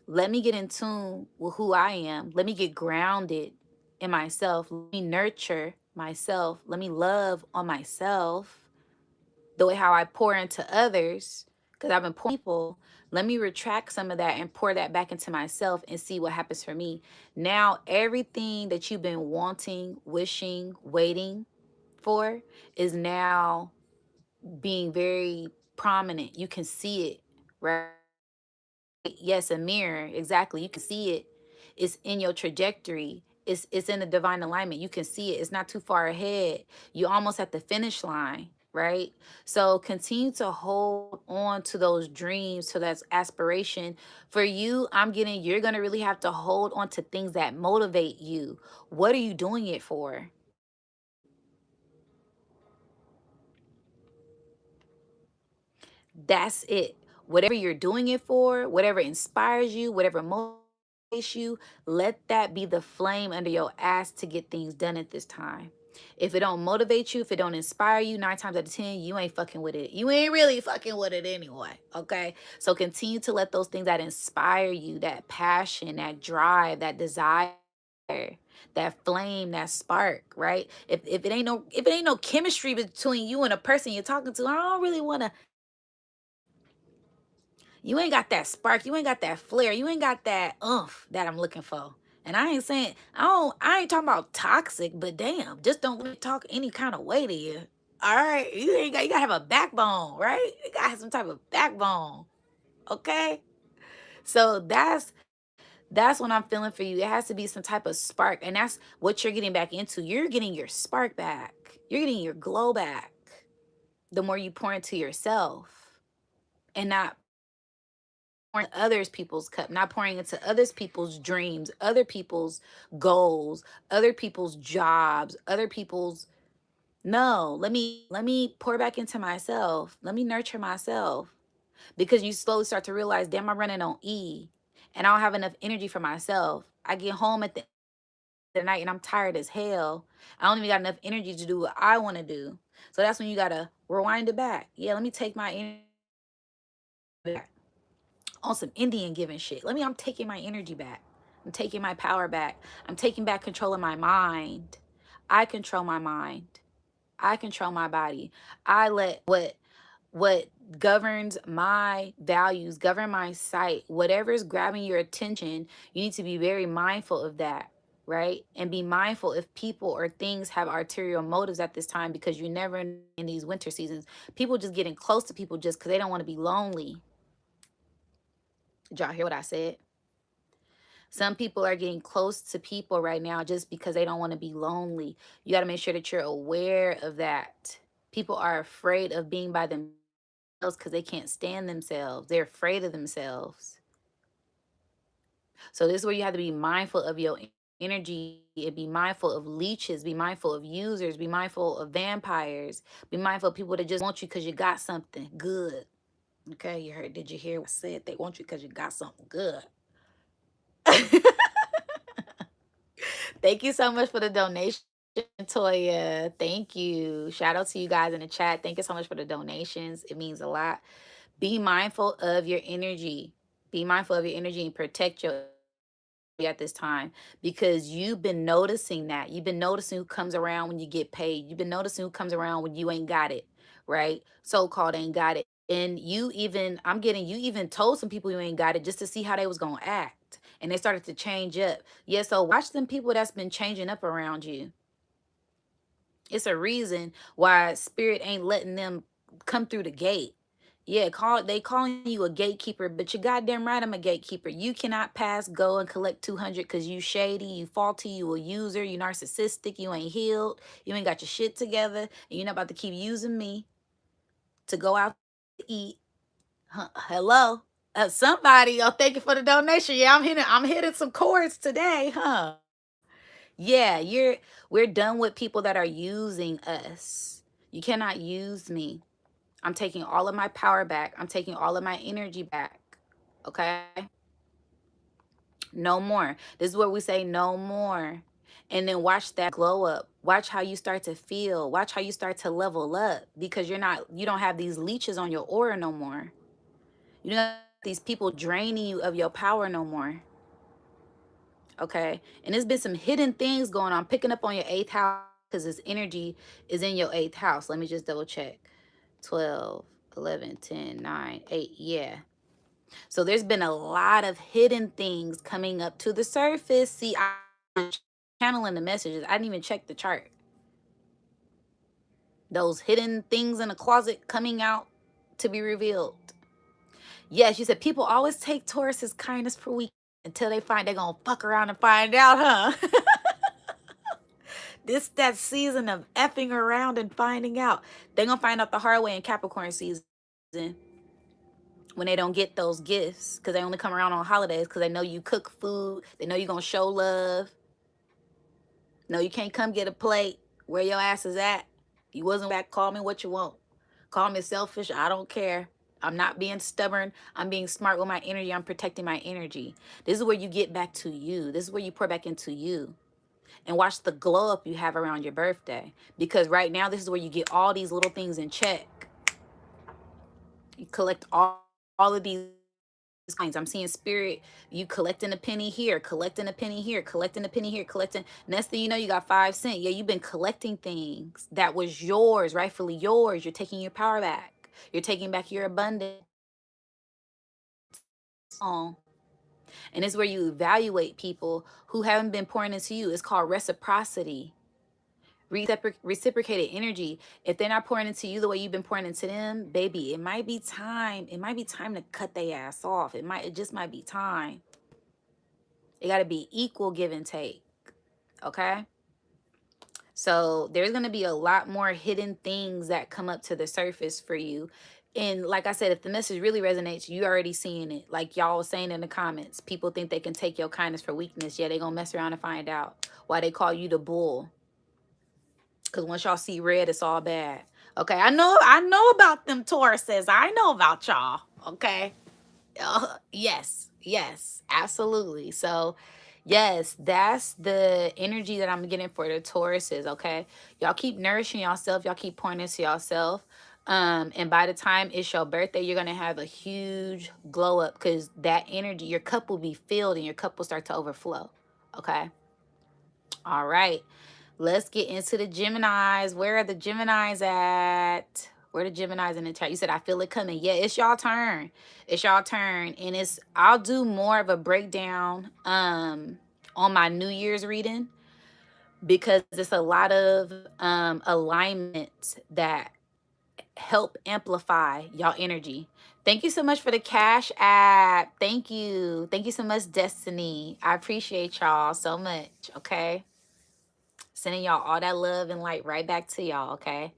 let me get in tune with who I am. Let me get grounded in myself. Let me nurture myself. Let me love on myself the way how I pour into others, because I've been pouring people. Let me retract some of that and pour that back into myself and see what happens for me. Now, everything that you've been wanting, wishing, waiting for is now being very prominent. You can see it, right? Yes, a mirror. Exactly. You can see it. It's in your trajectory. It's in the divine alignment. You can see it. It's not too far ahead. You almost at the finish line, right? So continue to hold on to those dreams, to that aspiration. For you, you're gonna really have to hold on to things that motivate you. What are you doing it for? That's it. Whatever you're doing it for, whatever inspires you, whatever motivates you, let that be the flame under your ass to get things done at this time. If it don't motivate you, if it don't inspire you, 9 times out of 10, you ain't fucking with it. You ain't really fucking with it anyway. Okay. So continue to let those things that inspire you, that passion, that drive, that desire, that flame, that spark, right? If it ain't no chemistry between you and a person you're talking to, I don't really want to. You ain't got that spark. You ain't got that flare. You ain't got that oomph that I'm looking for. And I ain't saying I ain't talking about toxic, but damn, just don't let me talk any kind of way to you. All right. You gotta have a backbone, right? You gotta have some type of backbone. Okay. So that's what I'm feeling for you. It has to be some type of spark. And that's what you're getting back into. You're getting your spark back. You're getting your glow back. The more you pour into yourself and not pouring others people's cup, not pouring into others people's dreams, other people's goals, other people's jobs, other people's. No, let me pour back into myself. Let me nurture myself, because you slowly start to realize, damn, I'm running on E and I don't have enough energy for myself. I get home at the end of the night and I'm tired as hell. I don't even got enough energy to do what I want to do. So that's when you gotta rewind it back. Yeah, let me take my energy back on some Indian giving shit. I'm taking my energy back. I'm taking my power back. I'm taking back control of my mind. I control my mind. I control my body. I let what governs my values govern my sight. Whatever's grabbing your attention, you need to be very mindful of that, right? And be mindful if people or things have arterial motives at this time, because you never in these winter seasons, people just getting close to people just because they don't want to be lonely. Did y'all hear what I said? Some people are getting close to people right now just because they don't want to be lonely. You got to make sure that you're aware of that. People are afraid of being by themselves because they can't stand themselves. They're afraid of themselves. So this is where you have to be mindful of your energy and be mindful of leeches, be mindful of users, be mindful of vampires, be mindful of people that just want you because you got something good. Okay, you heard, did you hear what I said? They want you because you got something good. Thank you so much for the donation, Toya. Thank you. Shout out to you guys in the chat. Thank you so much for the donations. It means a lot. Be mindful of your energy. Be mindful of your energy and protect your at this time, because you've been noticing that. You've been noticing who comes around when you get paid. You've been noticing who comes around when you ain't got it, right? So-called ain't got it. And you even told some people you ain't got it just to see how they was gonna act. And they started to change up. Yeah, so watch them people that's been changing up around you. It's a reason why spirit ain't letting them come through the gate. Yeah, they calling you a gatekeeper, but you goddamn right I'm a gatekeeper. You cannot pass go and collect 200 because you shady, you faulty, you a user, you narcissistic, you ain't healed, you ain't got your shit together, and you're not about to keep using me to go out to eat. Huh, hello? Somebody, oh, thank you for the donation. Yeah, I'm hitting some chords today, huh? Yeah, we're done with people that are using us. You cannot use me. I'm taking all of my power back. I'm taking all of my energy back. Okay? No more. This is where we say no more. And then watch that glow up. Watch how you start to feel. Watch how you start to level up, because you don't have these leeches on your aura no more. You don't have these people draining you of your power no more. Okay? And there's been some hidden things going on, picking up on your 8th house, because this energy is in your 8th house. Let me just double check. 12, 11, 10, 9, 8. Yeah. So there's been a lot of hidden things coming up to the surface. See, I'm channeling the messages. I didn't even check the chart. Those hidden things in the closet coming out to be revealed. Yes, you said people always take Taurus's kindness per week until they find they're going to fuck around and find out, huh? That season of effing around and finding out. They're going to find out the hard way in Capricorn season, when they don't get those gifts, because they only come around on holidays, because they know you cook food. They know you're going to show love. No, you can't come get a plate. Where your ass is at. You wasn't back. Call me what you want. Call me selfish. I don't care. I'm not being stubborn. I'm being smart with my energy. I'm protecting my energy. This is where you get back to you. This is where you pour back into you. And watch the glow up you have around your birthday. Because right now, this is where you get all these little things in check. You collect all of these coins. I'm seeing spirit, you collecting a penny here, collecting a penny here, collecting a penny here, collecting. Next thing you know, you got 5 cents. Yeah, you've been collecting things that was yours, rightfully yours. You're taking your power back. You're taking back your abundance. And it's where you evaluate people who haven't been pouring into you. It's called reciprocity. Reciprocated energy. If they're not pouring into you the way you've been pouring into them, baby, it might be time. It might be time to cut their ass off. It just might be time. It got to be equal give and take. Okay. So there's going to be a lot more hidden things that come up to the surface for you. And like I said, if the message really resonates, you already seeing it. Like y'all was saying in the comments, people think they can take your kindness for weakness. Yeah, they going to mess around and find out why they call you the bull. Because once y'all see red, it's all bad. Okay, I know about them Tauruses. I know about y'all. Okay. Yes, absolutely. So, yes, that's the energy that I'm getting for the Tauruses. Okay, y'all keep nourishing yourself. Y'all keep pouring into yourself. And by the time it's your birthday, you're gonna have a huge glow up because that energy, your cup will be filled and your cup will start to overflow. Okay. All right. Let's get into the Geminis. Where are the Geminis at? Where are the Geminis in the chart? You said, I feel it coming. Yeah, it's y'all turn. It's y'all turn. And I'll do more of a breakdown on my New Year's reading because it's a lot of alignments that help amplify y'all energy. Thank you so much for the Cash App. Thank you. Thank you so much, Destiny. I appreciate y'all so much. Okay. Sending y'all all that love and light right back to y'all, okay?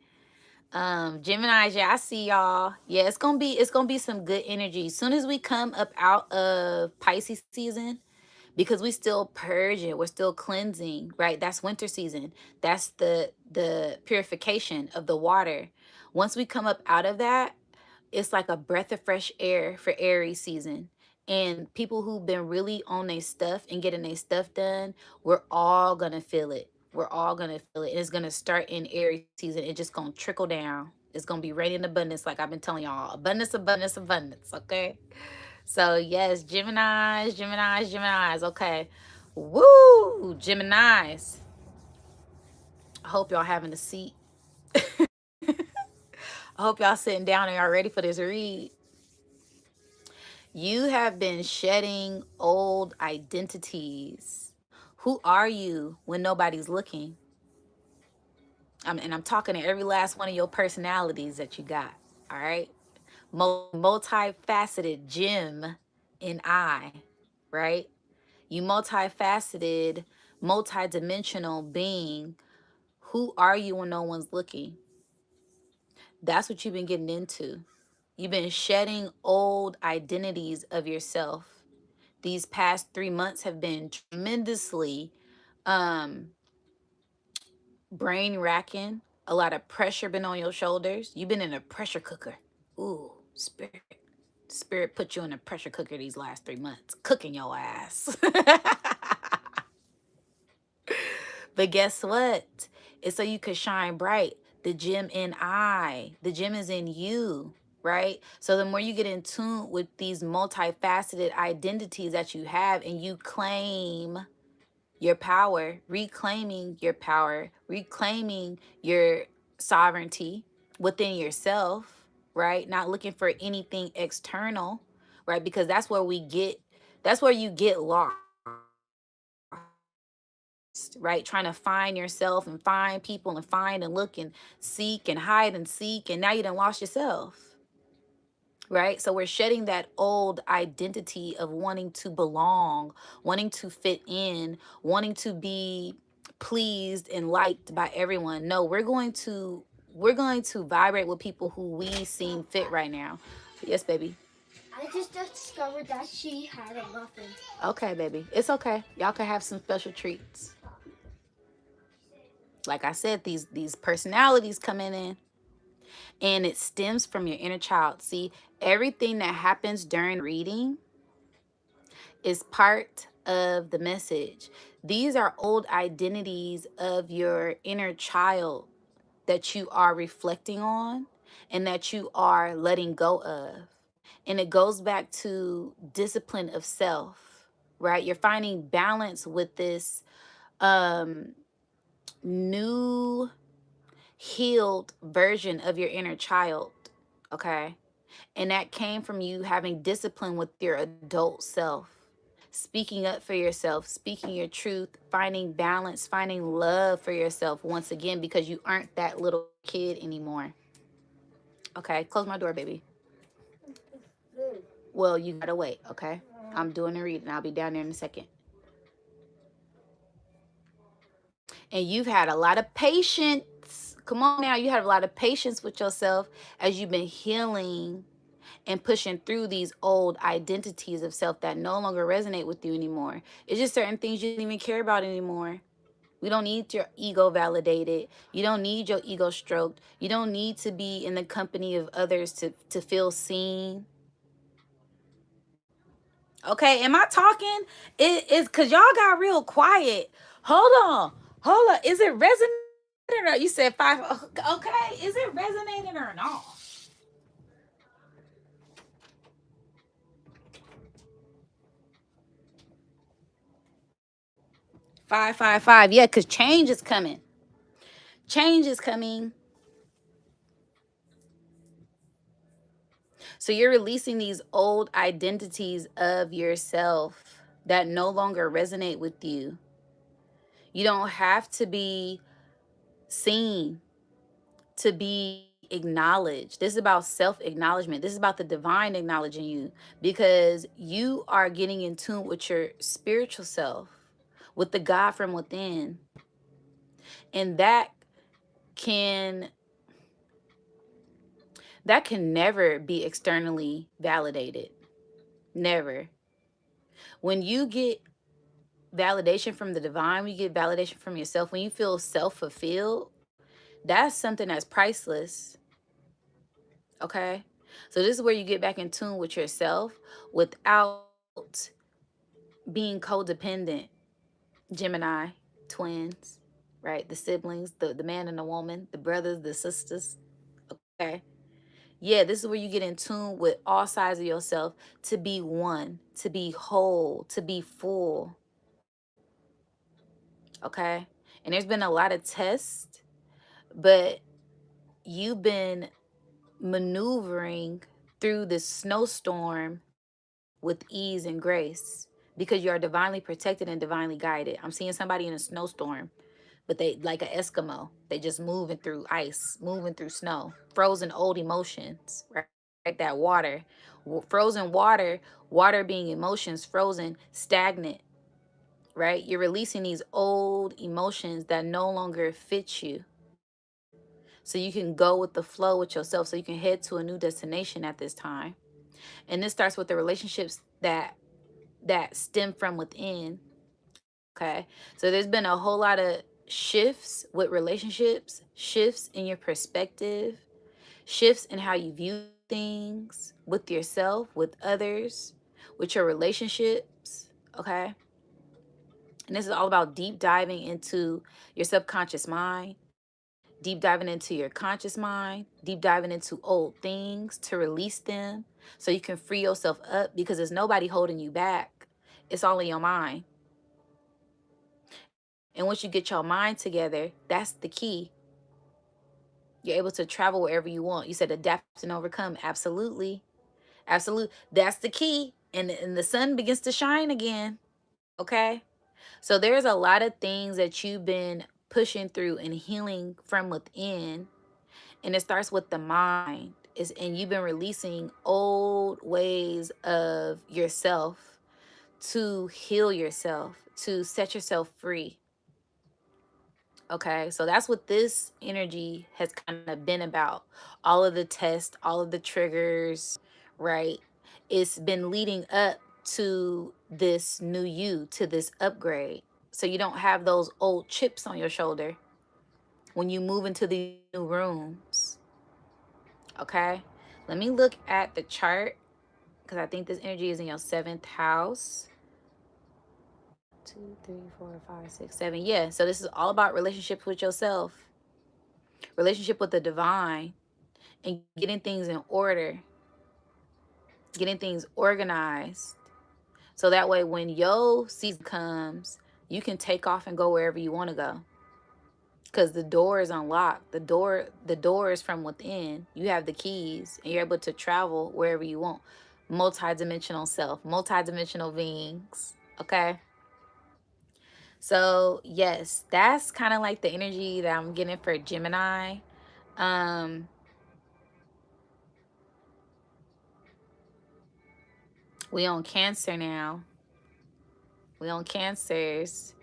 Gemini, yeah, I see y'all. Yeah, it's gonna be some good energy. As soon as we come up out of Pisces season, because we still purging, we're still cleansing, right? That's winter season. That's the purification of the water. Once we come up out of that, it's like a breath of fresh air for Aries season. And people who've been really on their stuff and getting their stuff done, we're all gonna feel it. We're all gonna feel it. And it's gonna start in Aries season. It's just gonna trickle down. It's gonna be raining abundance, like I've been telling y'all. Abundance, abundance, abundance. Okay. So yes, Geminis. Okay. Woo! Geminis. I hope y'all having a seat. I hope y'all sitting down and y'all ready for this read. You have been shedding old identities. Who are you when nobody's looking? And I'm talking to every last one of your personalities that you got. All right. Multifaceted Jim and I, right? You multifaceted, multidimensional being. Who are you when no one's looking? That's what you've been getting into. You've been shedding old identities of yourself. These past 3 months have been tremendously brain racking. A lot of pressure been on your shoulders. You've been in a pressure cooker. Ooh, spirit put you in a pressure cooker these last 3 months, cooking your ass. But guess what? It's so you could shine bright. The gem in the gem is in you, right? So the more you get in tune with these multifaceted identities that you have and you claim your power, reclaiming your power, reclaiming your sovereignty within yourself, right? Not looking for anything external, right? Because that's where you get lost, right? Trying to find yourself and find people and find and look and seek and hide and seek. And now you done lost yourself, right? So we're shedding that old identity of wanting to belong, wanting to fit in, wanting to be pleased and liked by everyone. No, we're going to vibrate with people who we seem fit right now. Yes, baby. I just discovered that she had a muffin. Okay, baby. It's okay. Y'all can have some special treats. Like I said, these personalities coming in. And it stems from your inner child. See, everything that happens during reading is part of the message. These are old identities of your inner child that you are reflecting on and that you are letting go of. And it goes back to discipline of self, right? You're finding balance with this new healed version of your inner child, okay? And that came from you having discipline with your adult self, speaking up for yourself, speaking your truth, finding balance, finding love for yourself once again, because you aren't that little kid anymore. Okay, close my door, baby. Well, you gotta wait, okay? I'm doing the reading. I'll be down there in a second. And you've had a lot of patience. Come on now, you had a lot of patience with yourself as you've been healing and pushing through these old identities of self that no longer resonate with you anymore. It's just certain things you don't even care about anymore. We don't need your ego validated. You don't need your ego stroked. You don't need to be in the company of others to feel seen. Okay, am I talking? It is because y'all got real quiet. Hold on. Hold on. Is it resonating or you said five? Okay, is it resonating or not? 555. Yeah, because change is coming. Change is coming. So you're releasing these old identities of yourself that no longer resonate with you. You don't have to be seen to be acknowledged. This is about self acknowledgement. This is about the divine acknowledging you because you are getting in tune with your spiritual self, with the God from within. And can that can never be externally validated. Never. When you get validation from the divine, when you get validation from yourself, when you feel self-fulfilled, that's something that's priceless. Okay? So this is where you get back in tune with yourself without being codependent. Gemini, twins, right? The siblings, the man and the woman, the brothers, the sisters. Okay? Yeah, this is where you get in tune with all sides of yourself to be one, to be whole, to be full. Okay? And there's been a lot of tests, but you've been maneuvering through this snowstorm with ease and grace because you are divinely protected and divinely guided. I'm seeing somebody in a snowstorm, but they like an Eskimo. They just moving through ice, moving through snow, frozen old emotions, right? That water, frozen water, water being emotions, frozen, stagnant, right? You're releasing these old emotions that no longer fit you. So you can go with the flow with yourself, so you can head to a new destination at this time. And this starts with the relationships that stem from within. Okay. So there's been a whole lot of shifts with relationships, shifts in your perspective, shifts in how you view things with yourself, with others, with your relationships. Okay. And this is all about deep diving into your subconscious mind, deep diving into your conscious mind, deep diving into old things to release them so you can free yourself up because there's nobody holding you back. It's all in your mind. And once you get your mind together, that's the key. You're able to travel wherever you want. You said adapt and overcome. Absolutely. Absolutely. That's the key. And the sun begins to shine again. Okay. So there's a lot of things that you've been pushing through and healing from within. And it starts with the mind. And you've been releasing old ways of yourself to heal yourself, to set yourself free. Okay, so that's what this energy has kind of been about. All of the tests, all of the triggers, right? It's been leading up to this new you, to this upgrade. So you don't have those old chips on your shoulder when you move into these new rooms. Okay. Let me look at the chart because I think this energy is in your seventh house. 2, 3, 4, 5, 6, 7. Yeah. So this is all about relationships with yourself, relationship with the divine, and getting things in order, getting things organized. So that way, when your season comes, you can take off and go wherever you want to go. Because the door is unlocked. The door is from within. You have the keys and you're able to travel wherever you want. Multi-dimensional self, multi-dimensional beings. Okay. So yes, that's kind of like the energy that I'm getting for Gemini. Um, we on Cancer now. We on Cancers.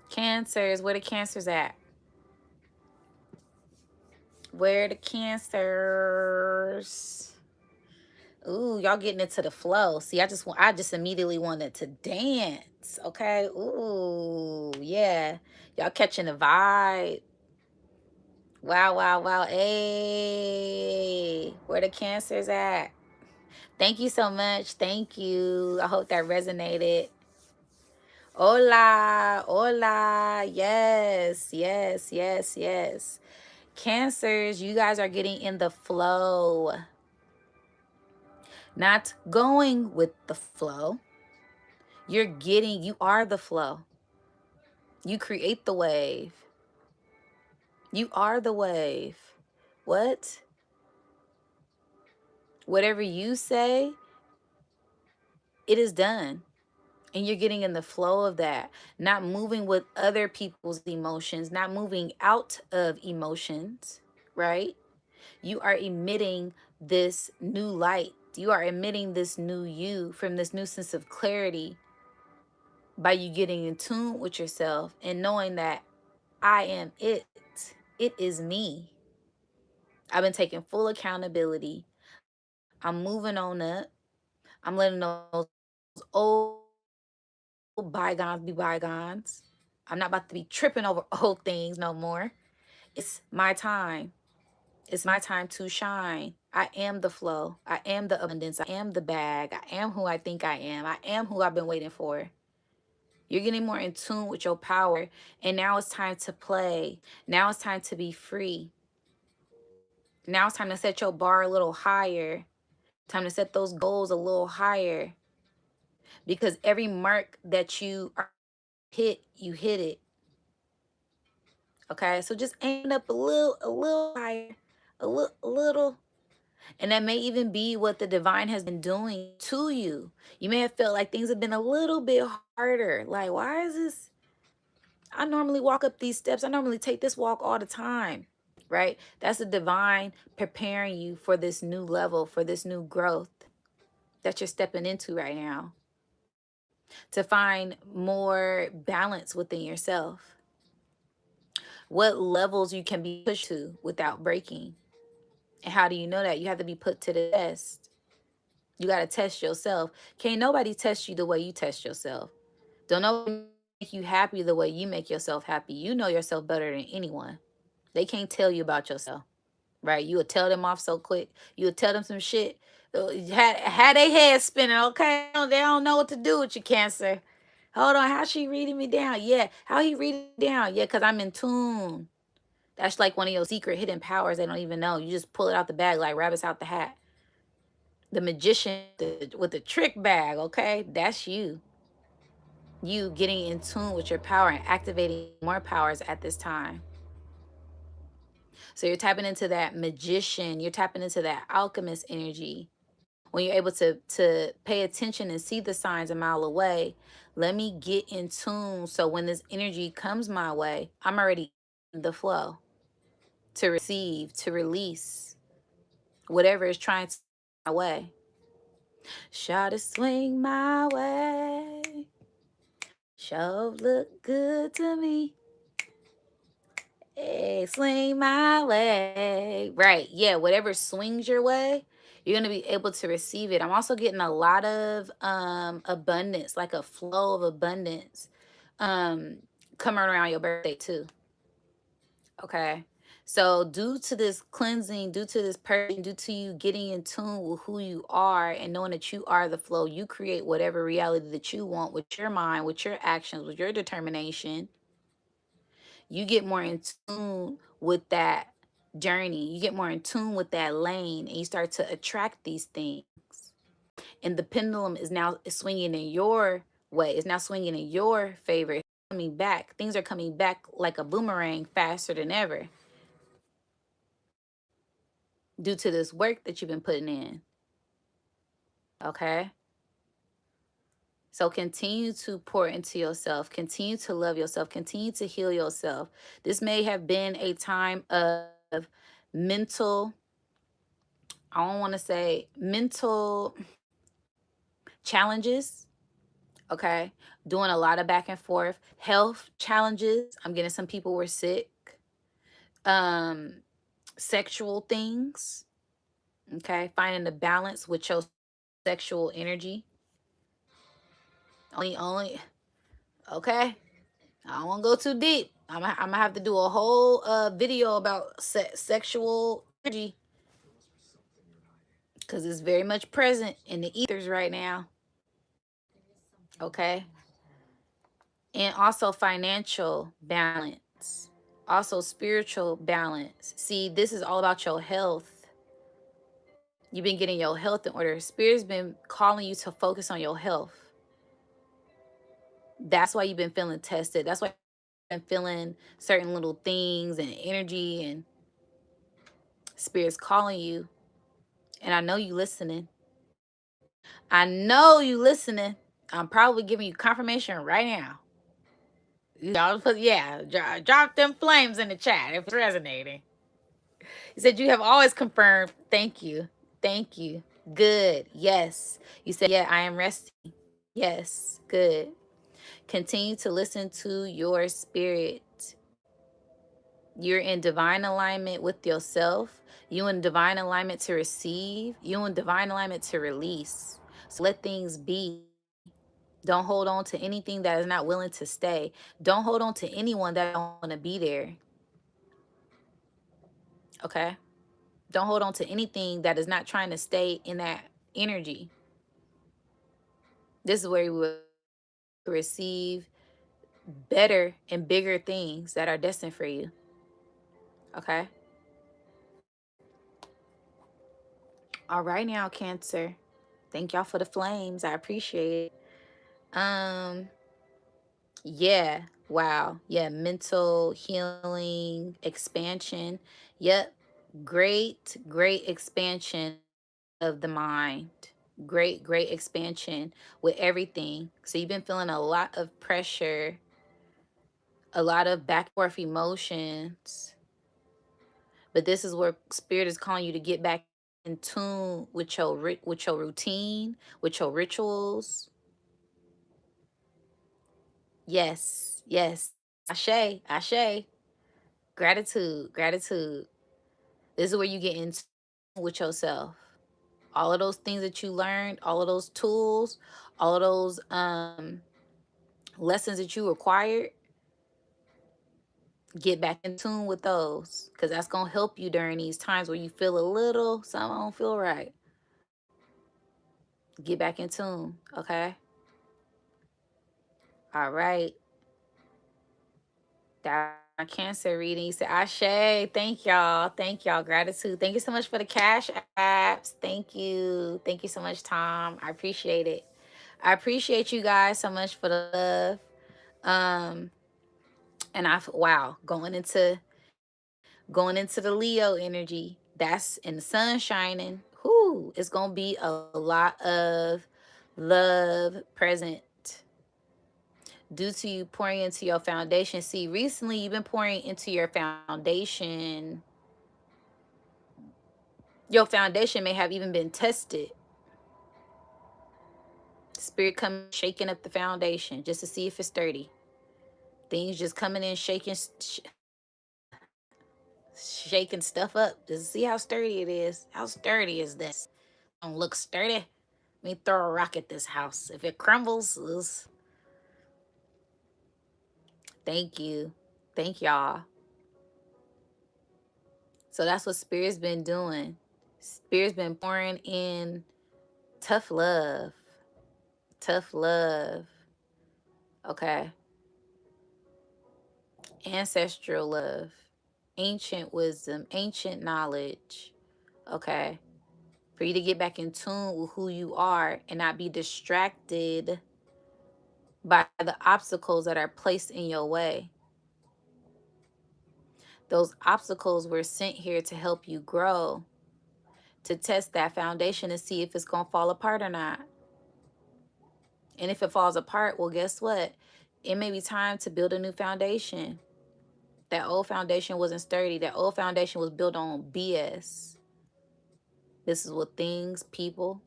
Cancers, where the Cancers at? Where the Cancers? Ooh, y'all getting into the flow. See, I just immediately wanted to dance. Okay. Ooh, yeah. Y'all catching the vibe. Wow, wow, wow. Hey, where the Cancers at? Thank you so much. Thank you. I hope that resonated. Hola, hola. Yes, yes, yes, yes. Cancers, you guys are getting in the flow, not going with the flow. You are the flow. You create the wave. You are the wave. What? Whatever you say, it is done. And you're getting in the flow of that, not moving with other people's emotions, not moving out of emotions, right? You are emitting this new light. You are emitting this new you from this new sense of clarity by you getting in tune with yourself and knowing that I am it. It is me. I've been taking full accountability. I'm moving on up. I'm letting those old bygones be bygones. I'm not about to be tripping over old things no more. It's my time. It's my time to shine. I am the flow. I am the abundance. I am the bag. I am who I think I am. I am who I've been waiting for. You're getting more in tune with your power. And now it's time to play. Now it's time to be free. Now it's time to set your bar a little higher. Time to set those goals a little higher. Because every mark that you are hit, you hit it. Okay? So just aim up a little higher. A little. And that may even be what the divine has been doing to you. You may have felt like things have been a little bit harder. Like, why is this? I normally walk up these steps. I normally take this walk all the time, right? That's the divine preparing you for this new level, for this new growth that you're stepping into right now, to find more balance within yourself. What levels you can be pushed to without breaking. And how do you know that? You have to be put to the test. You got to test yourself. Can't nobody test you the way you test yourself. Don't nobody make you happy the way you make yourself happy. You know yourself better than anyone. They can't tell you about yourself, right? You would tell them off so quick. You would tell them some shit. Had their head spinning, okay? They don't know what to do with your Cancer. Hold on, how's she reading me down? Yeah, how he reading me down? Yeah, because I'm in tune. That's like one of your secret hidden powers they don't even know. You just pull it out the bag like rabbits out the hat. The magician with the trick bag, okay? That's you. You getting in tune with your power and activating more powers at this time. So you're tapping into that magician, you're tapping into that alchemist energy. When you're able to pay attention and see the signs a mile away, let me get in tune so when this energy comes my way, I'm already in the flow to receive, to release whatever is trying to my way. Shot to swing my way. Sure look good to me. Hey, swing my way. Right. Yeah. Whatever swings your way, you're gonna be able to receive it. I'm also getting a lot of abundance, like a flow of abundance, um, coming around your birthday too. Okay. So due to this cleansing, due to this purging, due to you getting in tune with who you are and knowing that you are the flow, you create whatever reality that you want with your mind, with your actions, with your determination. You get more in tune with that journey. You get more in tune with that lane, and you start to attract these things. And the pendulum is now swinging in your way. It's now swinging in your favor. Coming back. Things are coming back like a boomerang faster than ever due to this work that you've been putting in. Okay? So continue to pour into yourself. Continue to love yourself. Continue to heal yourself. This may have been a time of mental, I don't want to say mental challenges. Okay? Doing a lot of back and forth. Health challenges. I'm getting some people were sick. Sexual things. Okay? Finding the balance with your sexual energy. Only, okay? I don't want to go too deep. I'm gonna have to do a whole video about sexual energy because it's very much present in the ethers right now. Okay, and also financial balance, also spiritual balance. See, this is all about your health. You've been getting your health in order. Spirit's been calling you to focus on your health. That's why you've been feeling tested. That's why you've been feeling certain little things and energy, and Spirit's calling you. And I know you listening. I know you listening. I'm probably giving you confirmation right now. Y'all put, yeah, drop them flames in the chat if it's resonating. You said you have always confirmed. Thank you. Thank you. Good. Yes. You said, yeah, I am resting. Yes. Good. Continue to listen to your spirit. You're in divine alignment with yourself. You in divine alignment to receive. You in divine alignment to release. So let things be. Don't hold on to anything that is not willing to stay. Don't hold on to anyone that don't want to be there. Okay? Don't hold on to anything that is not trying to stay in that energy. This is where you will receive better and bigger things that are destined for you. Okay? All right now, Cancer. Thank y'all for the flames. I appreciate it. Yeah. Wow. Yeah. Mental healing, expansion. Yep. Great, great expansion of the mind. Great, great expansion with everything. So you've been feeling a lot of pressure, a lot of back and forth emotions. But this is where Spirit is calling you to get back in tune with your routine, with your rituals. Yes, yes. Ashe, ashe. Gratitude, gratitude. This is where you get in tune with yourself. All of those things that you learned, all of those tools, all of those lessons that you acquired, get back in tune with those, because that's going to help you during these times where you feel a little something don't feel right. Get back in tune. Okay. All right. That my Cancer reading. You said Ashe. Thank y'all. Thank y'all. Gratitude. Thank you so much for the cash apps. Thank you. Thank you so much, Tom. I appreciate it. I appreciate you guys so much for the love. And wow, going into the Leo energy. That's in the sun shining. Whoo, it's gonna be a lot of love present due to you pouring into your foundation. See, recently you've been pouring into your foundation. Your foundation may have even been tested. Spirit coming shaking up the foundation just to see if it's sturdy. Things just coming in shaking stuff up just to see how sturdy it is. How sturdy is this? Don't look sturdy. Let me throw a rock at this house. If it crumbles, thank you. Thank y'all. So that's what Spirit's been doing. Spirit's been pouring in tough love. Tough love. Okay. Ancestral love. Ancient wisdom. Ancient knowledge. Okay. For you to get back in tune with who you are and not be distracted by the obstacles that are placed in your way. Those obstacles were sent here to help you grow, to test that foundation and see if it's going to fall apart or not. And if it falls apart, well, guess what? It may be time to build a new foundation. That old foundation wasn't sturdy. That old foundation was built on BS. This is what things, people,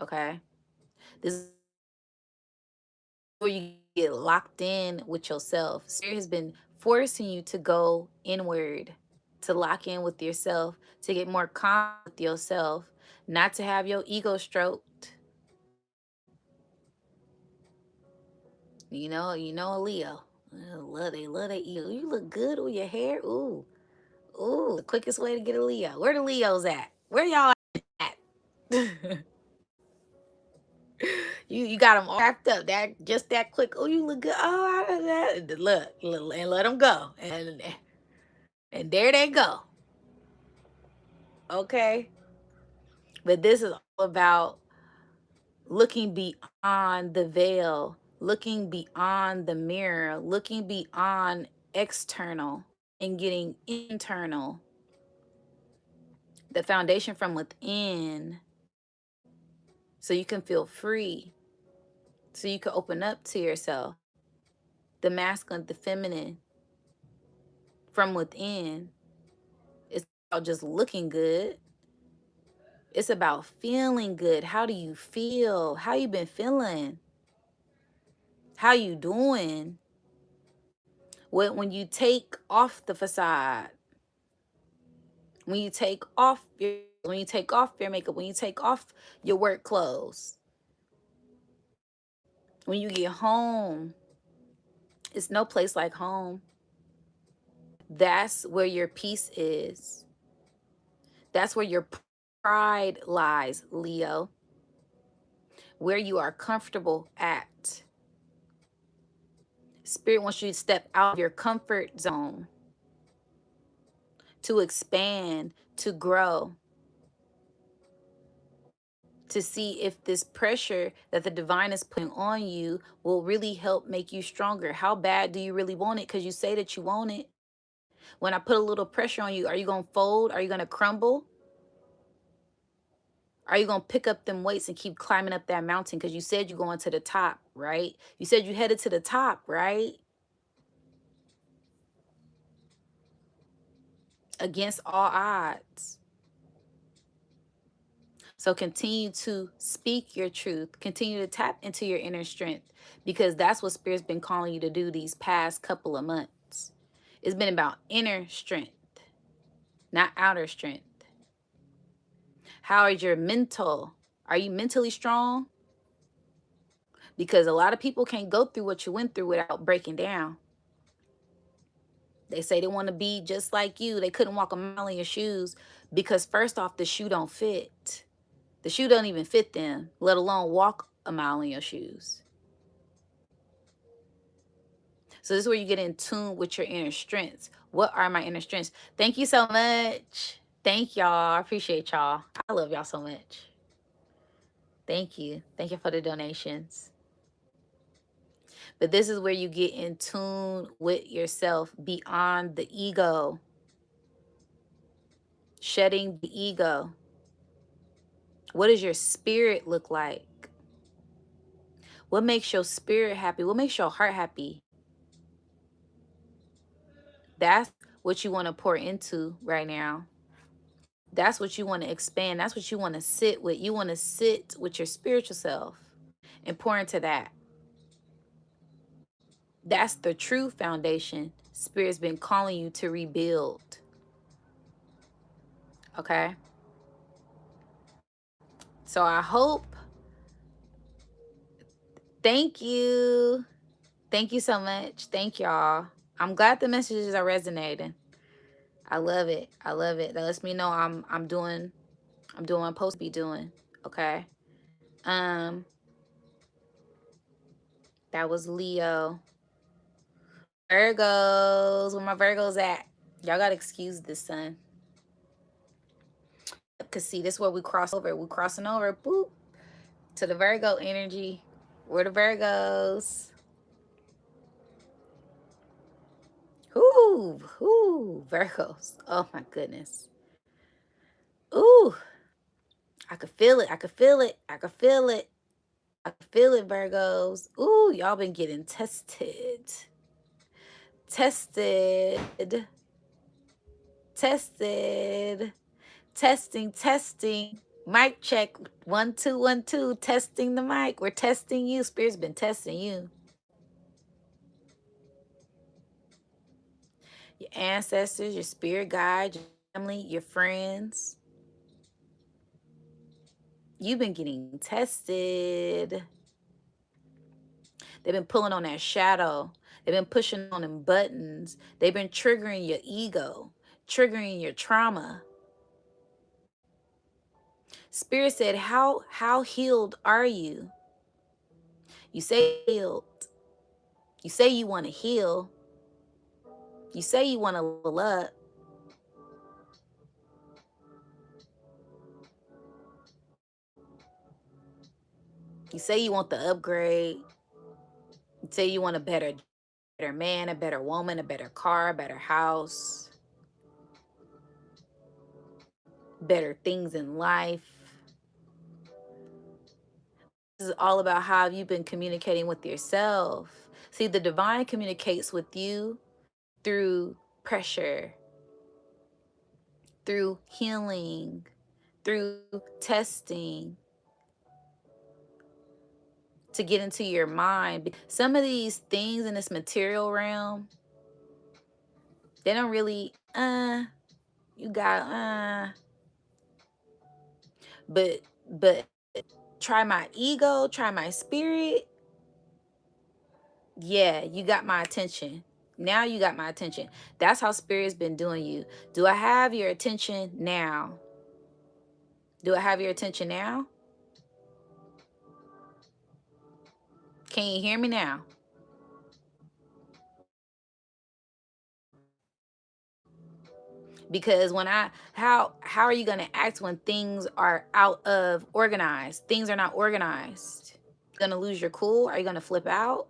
okay? This is where you get locked in with yourself. Spirit has been forcing you to go inward, to lock in with yourself, to get more calm with yourself, not to have your ego stroked. A Leo. They love that ego. You look good with your hair. Ooh. Ooh. The quickest way to get a Leo. Where the Leos at? Where y'all at? You got them all wrapped up that quick. Oh, you look good. Look, and let them go, and there they go. Okay, but this is all about looking beyond the veil, looking beyond the mirror, looking beyond external and getting internal. The foundation from within, so you can feel free, so you can open up to yourself. The masculine, the feminine, from within. It's about just looking good. It's about feeling good. How do you feel? How you been feeling? How you doing? When you take off the facade, when you take off your makeup, when you take off your work clothes, when you get home, it's no place like home. That's where your peace is. That's where your pride lies, Leo. Where you are comfortable at. Spirit wants you to step out of your comfort zone, to expand, to grow, to see if this pressure that the divine is putting on you will really help make you stronger. How bad do you really want it? Because you say that you want it. When I put a little pressure on you, are you going to fold? Are you going to crumble? Are you going to pick up them weights and keep climbing up that mountain? Because you said you're going to the top, right? You said you headed to the top, right? Against all odds. So continue to speak your truth. Continue to tap into your inner strength, because that's what Spirit's been calling you to do these past couple of months. It's been about inner strength, not outer strength. How is your mental? Are you mentally strong? Because a lot of people can't go through what you went through without breaking down. They say they want to be just like you. They couldn't walk a mile in your shoes because first off, the shoe don't fit. The shoe don't even fit them, let alone walk a mile in your shoes. So this is where you get in tune with your inner strengths. What are my inner strengths? Thank you so much. Thank y'all. I appreciate y'all. I love y'all so much. Thank you. Thank you for the donations. But this is where you get in tune with yourself beyond the ego. Shedding the ego. What does your spirit look like? What makes your spirit happy? What makes your heart happy? That's what you want to pour into right now. That's what you want to expand. That's what you want to sit with. You want to sit with your spiritual self and pour into that. That's the true foundation Spirit's been calling you to rebuild. Okay? So I hope. Thank you. Thank you so much. Thank y'all. I'm glad the messages are resonating. I love it. I love it. That lets me know I'm doing what I'm supposed to be doing. Okay. Um, that was Leo. Virgos. Where my Virgos at? Y'all gotta excuse this sun. Cause see, this is where we cross over. We crossing over, boop, to the Virgo energy. We're the Virgos. Ooh, Virgos. Oh my goodness. Ooh, I could feel it. I could feel it. I could feel it. I could feel it, Virgos. Ooh, y'all been getting tested. Tested. Tested. Testing. Mic check. 1 2 1 2. Testing the mic. We're testing you. Spirit's been testing you. Your ancestors, your spirit guide, your family, your friends. You've been getting tested. They've been pulling on that shadow. They've been pushing on them buttons. They've been triggering your ego, triggering your trauma. Spirit said, how healed are you? You say healed. You say you want to heal. You say you want to level up. You say you want the upgrade. You say you want a better man, a better woman, a better car, a better house, better things in life. This is all about how you've been communicating with yourself. See, the divine communicates with you through pressure, through healing, through testing to get into your mind. Some of these things in this material realm, they don't really, you got, but try my ego, try my spirit. Yeah, you got my attention. Now you got my attention. That's how spirit's been doing you. Do I have your attention now? Do I have your attention now? Can you hear me now? Because when how are you going to act when things are out of organized? Things are not organized. You're going to lose your cool? Are you going to flip out?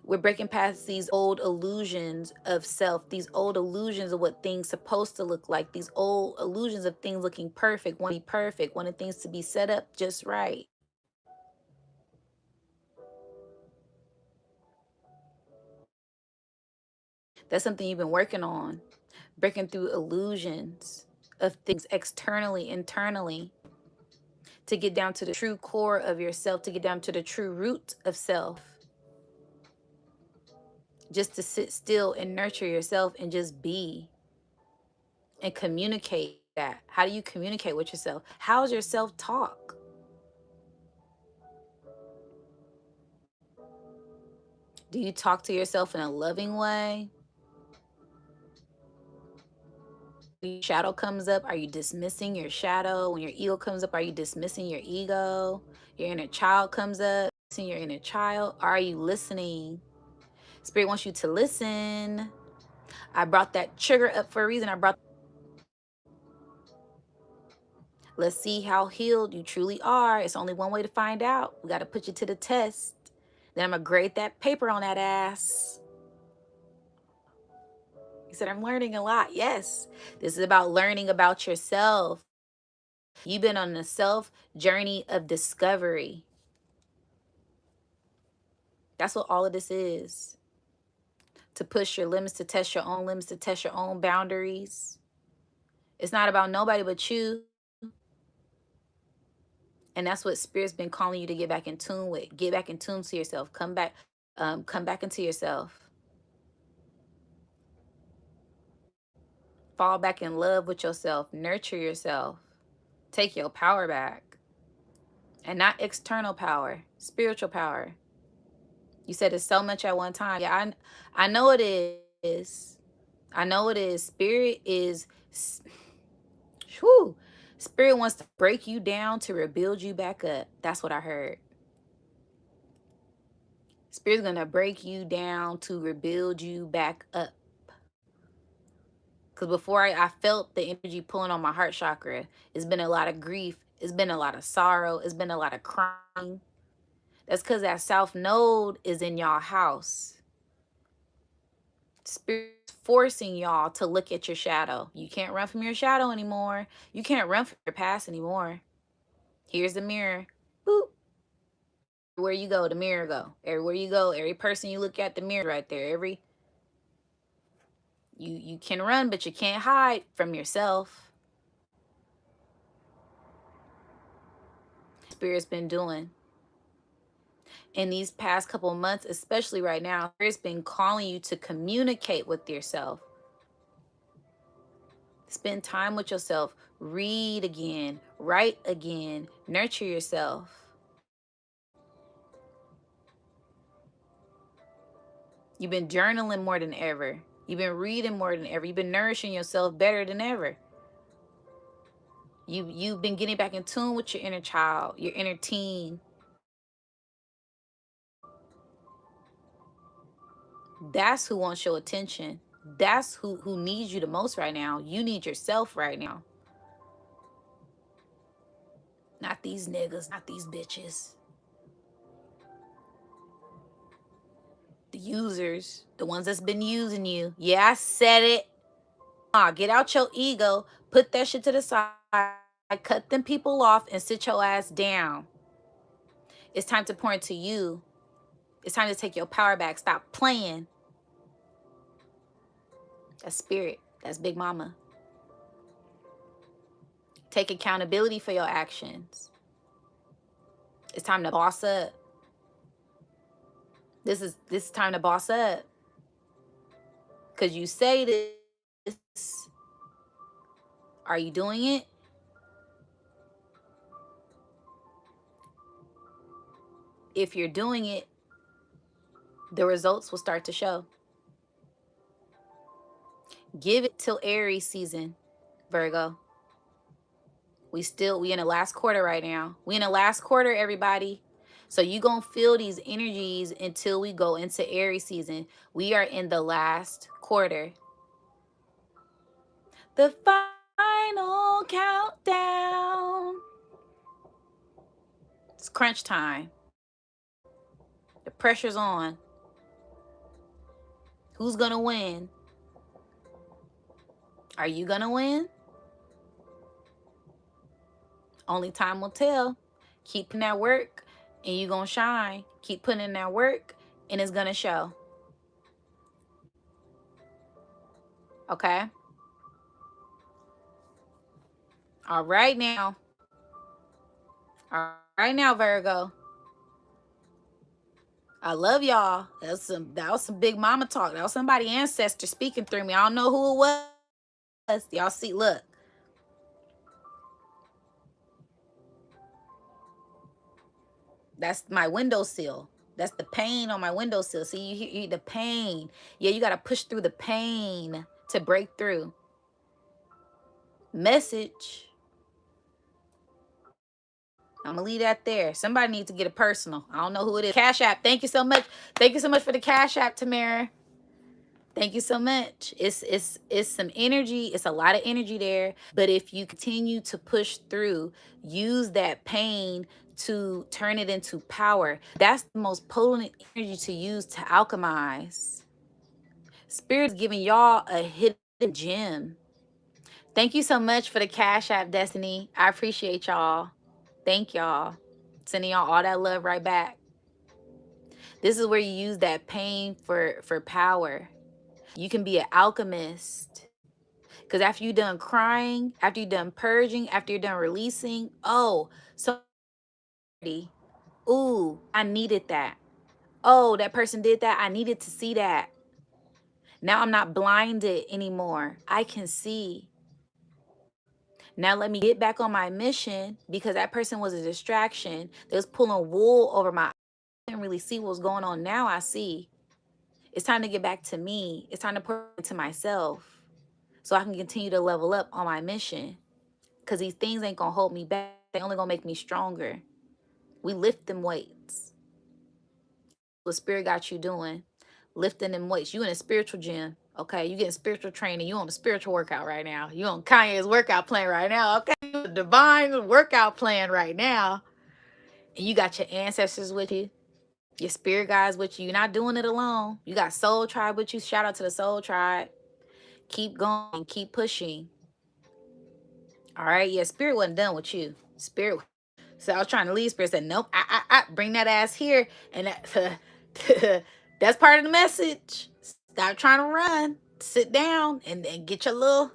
We're breaking past these old illusions of self, these old illusions of what things supposed to look like, these old illusions of things looking perfect, wanting to be perfect, wanting things to be set up just right. That's something you've been working on, breaking through illusions of things externally, internally, to get down to the true core of yourself, to get down to the true root of self. Just to sit still and nurture yourself and just be and communicate that. How do you communicate with yourself? How's your self talk? Do you talk to yourself in a loving way? When your shadow comes up, are you dismissing your shadow? When your ego comes up, are you dismissing your ego? Your inner child comes up, dismissing your inner child. Are you listening? Spirit wants you to listen. I brought that trigger up for a reason. Let's see how healed you truly are. It's only one way to find out. We got to put you to the test. Then I'm going to grade that paper on that ass. He said, I'm learning a lot. Yes. This is about learning about yourself. You've been on a self journey of discovery. That's what all of this is. To push your limits, to test your own limits, to test your own boundaries. It's not about nobody but you. And that's what Spirit's been calling you to get back in tune with. Get back in tune to yourself. Come back into yourself. Fall back in love with yourself. Nurture yourself. Take your power back. And not external power, spiritual power. You said it's so much at one time. Yeah, I know it is. I know it is. Spirit is, whew, Spirit wants to break you down to rebuild you back up. That's what I heard. Spirit's going to break you down to rebuild you back up. Because before I felt the energy pulling on my heart chakra. It's been a lot of grief. It's been a lot of sorrow. It's been a lot of crying. That's because that South Node is in y'all house. Spirit's forcing y'all to look at your shadow. You can't run from your shadow anymore. You can't run from your past anymore. Here's the mirror. Boop. Where you go, the mirror go. Everywhere you go, every person you look at, the mirror right there. You can run, but you can't hide from yourself. Spirit's been doing in these past couple months, especially right now. Spirit's been calling you to communicate with yourself. Spend time with yourself. Read again. Write again. Nurture yourself. You've been journaling more than ever. You've been reading more than ever. You've been nourishing yourself better than ever. You've been getting back in tune with your inner child, your inner teen. That's who wants your attention. That's who needs you the most right now. You need yourself right now. Not these niggas, not these bitches. The users, the ones that's been using you. Yeah, I said it. Get out your ego, put that shit to the side, cut them people off, and sit your ass down. It's time to pour into you. It's time to take your power back. Stop playing. That's spirit. That's Big Mama. Take accountability for your actions. It's time to boss up. This is time to boss up. Because you say this. Are you doing it? If you're doing it, the results will start to show. Give it till Aries season, Virgo. We in the last quarter right now. We in the last quarter, everybody. So you gonna feel these energies until we go into Aries season. We are in the last quarter. The final countdown. It's crunch time. The pressure's on. Who's gonna win? Are you gonna win? Only time will tell. Keep putting that work and you're gonna shine. Keep putting in that work and it's gonna show. Okay? All right now. All right now, Virgo. I love y'all. That was some Big Mama talk. That was somebody ancestor speaking through me. I don't know who it was. Y'all see, look. That's my windowsill. That's the pain on my windowsill. See, you hear the pain. Yeah, you got to push through the pain to break through. Message. I'm going to leave that there. Somebody needs to get it personal. I don't know who it is. Cash App. Thank you so much. Thank you so much for the Cash App, Tamara. Thank you so much. It's some energy. It's a lot of energy there. But if you continue to push through, use that pain to turn it into power. That's the most potent energy to use to alchemize. Spirit's giving y'all a hidden gem. Thank you so much for the Cash App, Destiny. I appreciate y'all. Thank y'all. Sending y'all all that love right back. This is where you use that pain for power. You can be an alchemist. Because after you're done crying, after you're done purging, after you're done releasing, oh, so, ooh, I needed that. Oh, that person did that. I needed to see that. Now I'm not blinded anymore. I can see. Now let me get back on my mission because that person was a distraction. They was pulling wool over my eyes. I didn't really see what was going on. Now I see. It's time to get back to me. It's time to pour into myself so I can continue to level up on my mission. Because these things ain't going to hold me back. They only going to make me stronger. We lift them weights. What spirit got you doing? Lifting them weights. You in a spiritual gym. Okay, you getting spiritual training. You on a spiritual workout right now. You on Kanye's workout plan right now. Okay, you a divine workout plan right now. And you got your ancestors with you. Your spirit guides with you. You're not doing it alone. You got soul tribe with you. Shout out to the soul tribe. Keep going. Keep pushing. All right. Yeah, spirit wasn't done with you. Spirit. So I was trying to leave. Spirit said, nope. Bring that ass here. And that's part of the message. Stop trying to run. Sit down and get your little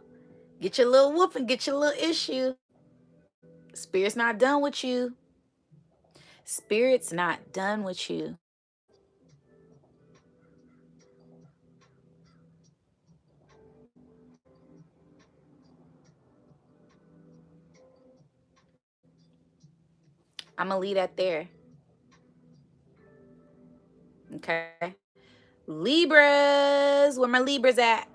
whooping. Get your little issue. Spirit's not done with you. Spirit's not done with you. I'm going to leave that there. Okay. Libras. Where my Libras at?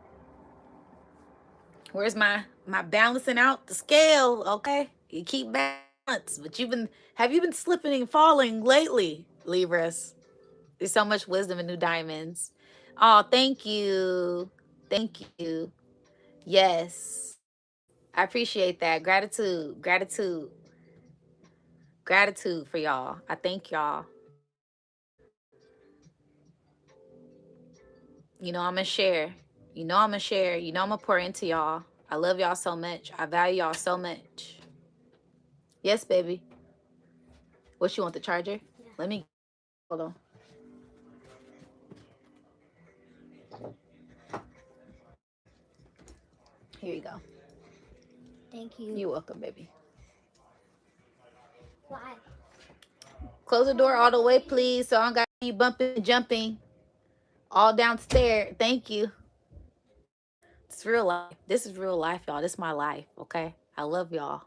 Where's my balancing out the scale? Okay. You keep balance. But have you been slipping and falling lately, Libras? There's so much wisdom in New Diamonds. Oh, thank you. Thank you. Yes. I appreciate that. Gratitude. Gratitude. Gratitude for y'all. I thank y'all. You know I'm going to share. You know I'm going to share. You know I'm going to pour into y'all. I love y'all so much. I value y'all so much. Yes, baby. What, you want the charger? Yeah. Let me. Hold on. Here you go. Thank you. You're welcome, baby. Why? Close the door all the way, please, so I don't got you bumping and jumping all downstairs. Thank you. It's real life. This is real life, y'all. This is my life, okay? I love y'all.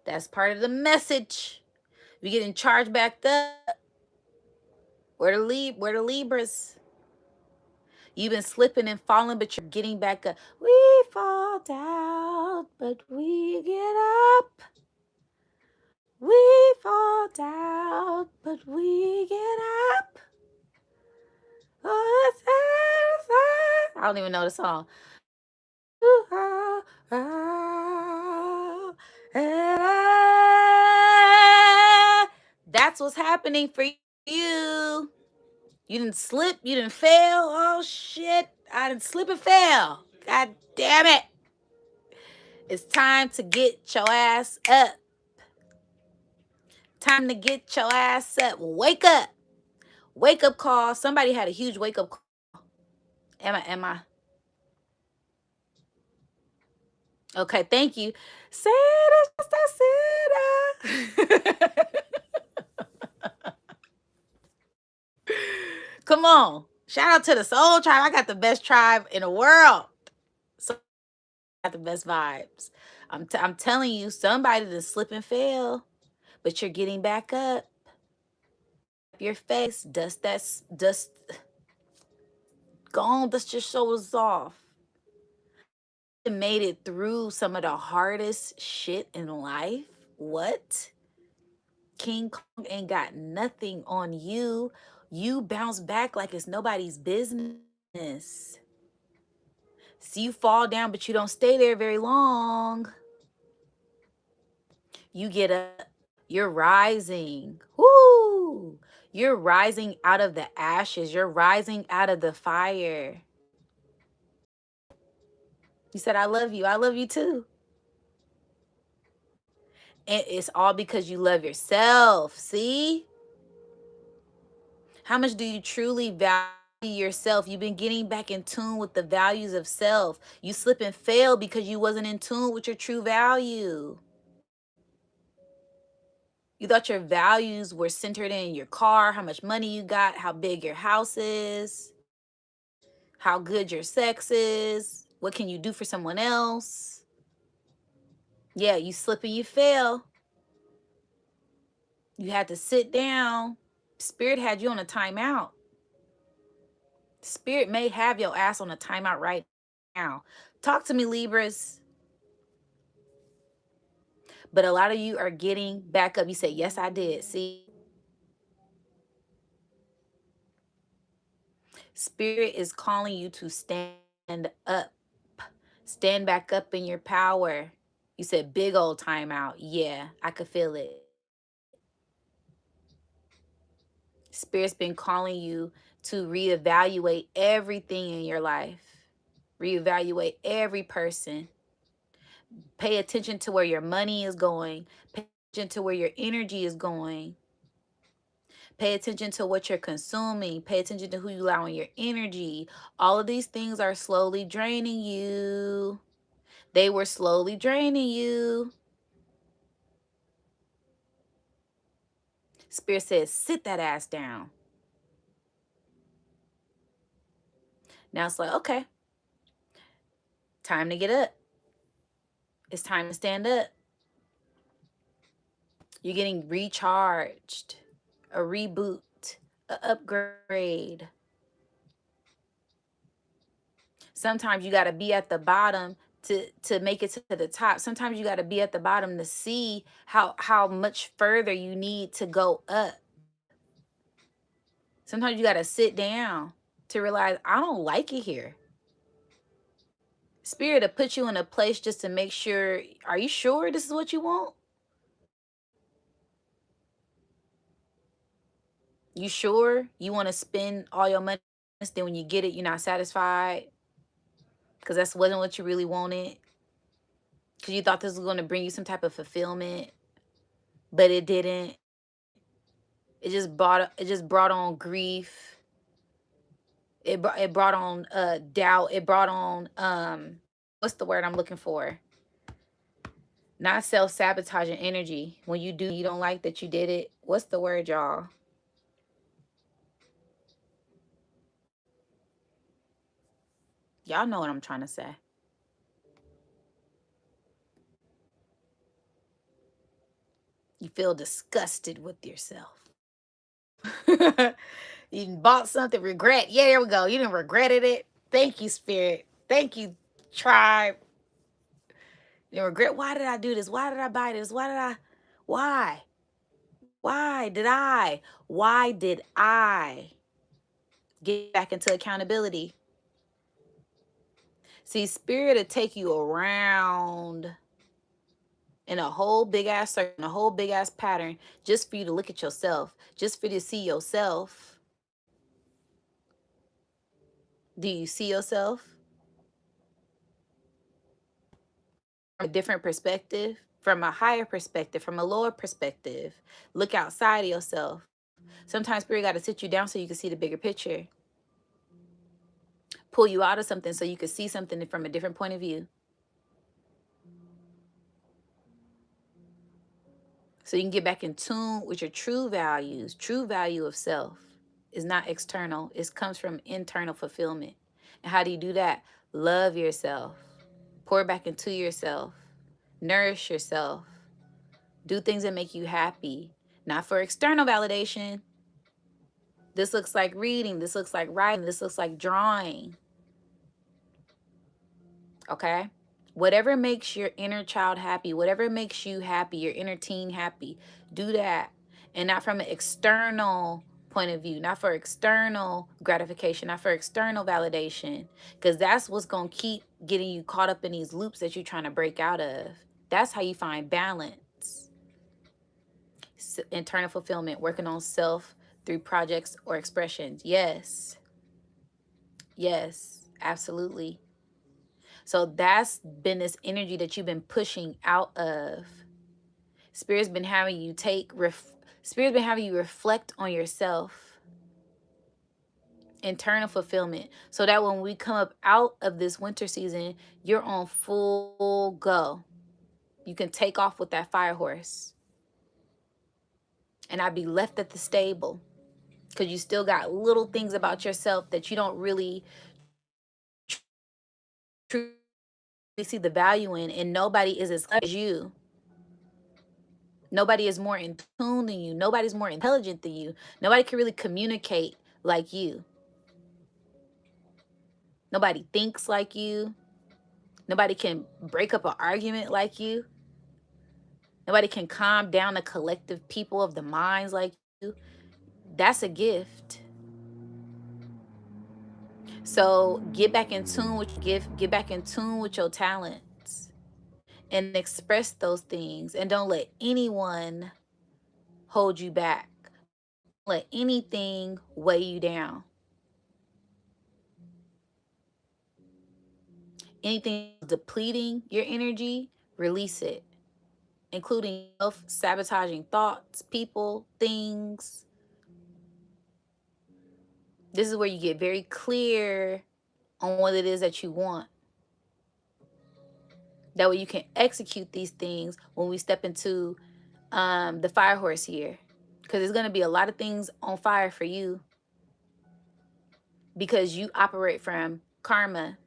That's part of the message. We getting charged back up. Where the Libras? You've been slipping and falling, but you're getting back up. We fall down, but we get up. We fall down, but we get up. Oh, I don't even know the song. That's what's happening for you. You didn't slip. You didn't fail. Oh, shit. I didn't slip and fail. God damn it. It's time to get your ass up. Time to get your ass up. Wake up. Wake up call. Somebody had a huge wake up call. Am I? Okay, thank you. Santa, Santa. Come on. Shout out to the soul tribe. I got the best tribe in the world. So I got the best vibes. I'm telling you, somebody to slip and fail, but you're getting back up. Your face, dust gone, dust your shoulders off. You made it through some of the hardest shit in life. What? King Kong ain't got nothing on you. You bounce back like it's nobody's business. So you fall down, but you don't stay there very long. You get up. You're rising. Woo! You're rising out of the ashes. You're rising out of the fire. You said, I love you. I love you too. And it's all because you love yourself. See? How much do you truly value yourself? You've been getting back in tune with the values of self. You slip and fail because you wasn't in tune with your true value. You thought your values were centered in your car, how much money you got, how big your house is, how good your sex is, what can you do for someone else. Yeah, you slip and you fail. You had to sit down. Spirit had you on a timeout. Spirit may have your ass on a timeout right now. Talk to me, Libras. But a lot of you are getting back up. You say, yes, I did. See, Spirit is calling you to stand up. Stand back up in your power. You said big old timeout. Yeah, I could feel it. Spirit's been calling you to reevaluate everything in your life. Reevaluate every person. Pay attention to where your money is going. Pay attention to where your energy is going. Pay attention to what you're consuming. Pay attention to who you allow in your energy. All of these things are slowly draining you. They were slowly draining you. Spirit says, sit that ass down. Now it's like, okay, time to get up. It's time to stand up. You're getting recharged, a reboot, an upgrade. Sometimes you got to be at the bottom to make it to the top. Sometimes you got to be at the bottom to see how much further you need to go up. Sometimes you got to sit down to realize I don't like it here. Spirit to put you in a place just to make sure, are you sure this is what you want? You sure you want to spend all your money, then when you get it, you're not satisfied? Because that wasn't what you really wanted. Because you thought this was going to bring you some type of fulfillment, but it didn't. It just brought on grief. It brought on doubt. It brought on what's the word I'm looking for? Not self-sabotaging energy. When you do, you don't like that you did it. What's the word, y'all? Y'all know what I'm trying to say. You feel disgusted with yourself. You bought something, regret. Yeah, there we go. You didn't regretted it. Thank you, Spirit. Thank you, tribe. You regret. Why did I do this? Why did I buy this? Why? Why did I? Why did I? Get back into accountability. See, Spirit will take you around in a whole big ass circle, in a whole big ass pattern, just for you to look at yourself, just for you to see yourself. Do you see yourself from a different perspective, from a higher perspective, from a lower perspective? Look outside of yourself. Sometimes Spirit got to sit you down so you can see the bigger picture. Pull you out of something so you can see something from a different point of view. So you can get back in tune with your true values. True value of self is not external. It comes from internal fulfillment. And how do you do that? Love yourself. Pour back into yourself. Nourish yourself. Do things that make you happy. Not for external validation. This looks like reading. This looks like writing. This looks like drawing. Okay? Whatever makes your inner child happy, whatever makes you happy, your inner teen happy, do that. And not from an external point of view, not for external gratification, not for external validation, because that's what's going to keep getting you caught up in these loops that you're trying to break out of. That's how you find balance. Internal fulfillment, working on self through projects or expressions. Yes. Yes, absolutely. So that's been this energy that you've been pushing out of. Spirit's been having you Spirit's been having you reflect on yourself. Internal fulfillment. So that when we come up out of this winter season, you're on full go. You can take off with that fire horse. And I'd be left at the stable. Because you still got little things about yourself that you don't really truly see the value in. And nobody is as clever as you. Nobody is more in tune than you. Nobody's more intelligent than you. Nobody can really communicate like you. Nobody thinks like you. Nobody can break up an argument like you. Nobody can calm down a collective people of the minds like you. That's a gift. So get back in tune with your gift, get back in tune with your talents and express those things. And don't let anyone hold you back. Let anything weigh you down. Anything depleting your energy, release it, including self-sabotaging thoughts, people, things. This is where you get very clear on what it is that you want. That way you can execute these things when we step into the fire horse here. Because there's going to be a lot of things on fire for you because you operate from karma,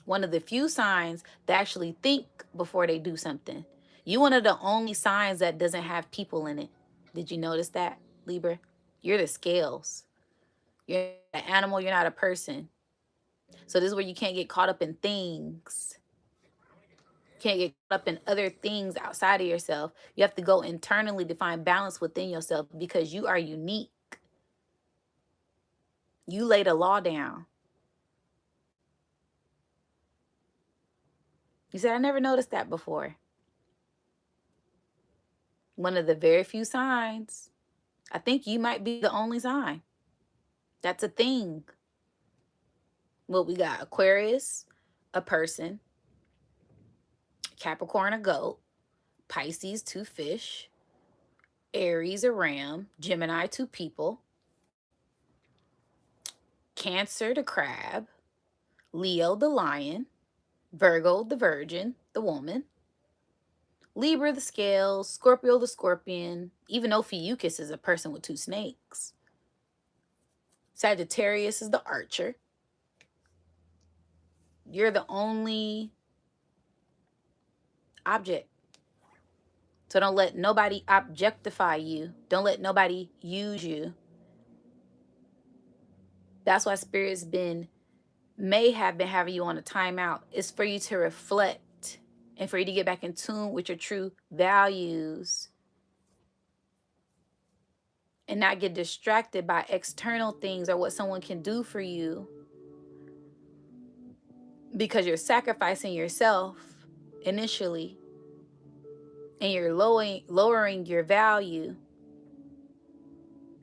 one of the few signs that actually think before they do something. You one of the only signs that doesn't have people in it. Did you notice that, Libra? You're the scales. You're an animal, you're not a person. So this is where you can't get caught up in things. You can't get caught up in other things outside of yourself. You have to go internally to find balance within yourself because you are unique. You laid a law down. You said, I never noticed that before. One of the very few signs. I think you might be the only sign. That's a thing. Well, we got Aquarius, a person, Capricorn, a goat, Pisces, 2 fish, Aries, a ram, Gemini, 2 people, Cancer, the crab, Leo, the lion, Virgo, the virgin, the woman, Libra, the scales, Scorpio, the scorpion, even Ophiuchus is a person with 2 snakes. Sagittarius is the archer. You're the only object. So don't let nobody objectify you. Don't let nobody use you. That's why Spirit's may have been having you on a timeout. It's for you to reflect and for you to get back in tune with your true values and not get distracted by external things or what someone can do for you because you're sacrificing yourself initially and you're lowering your value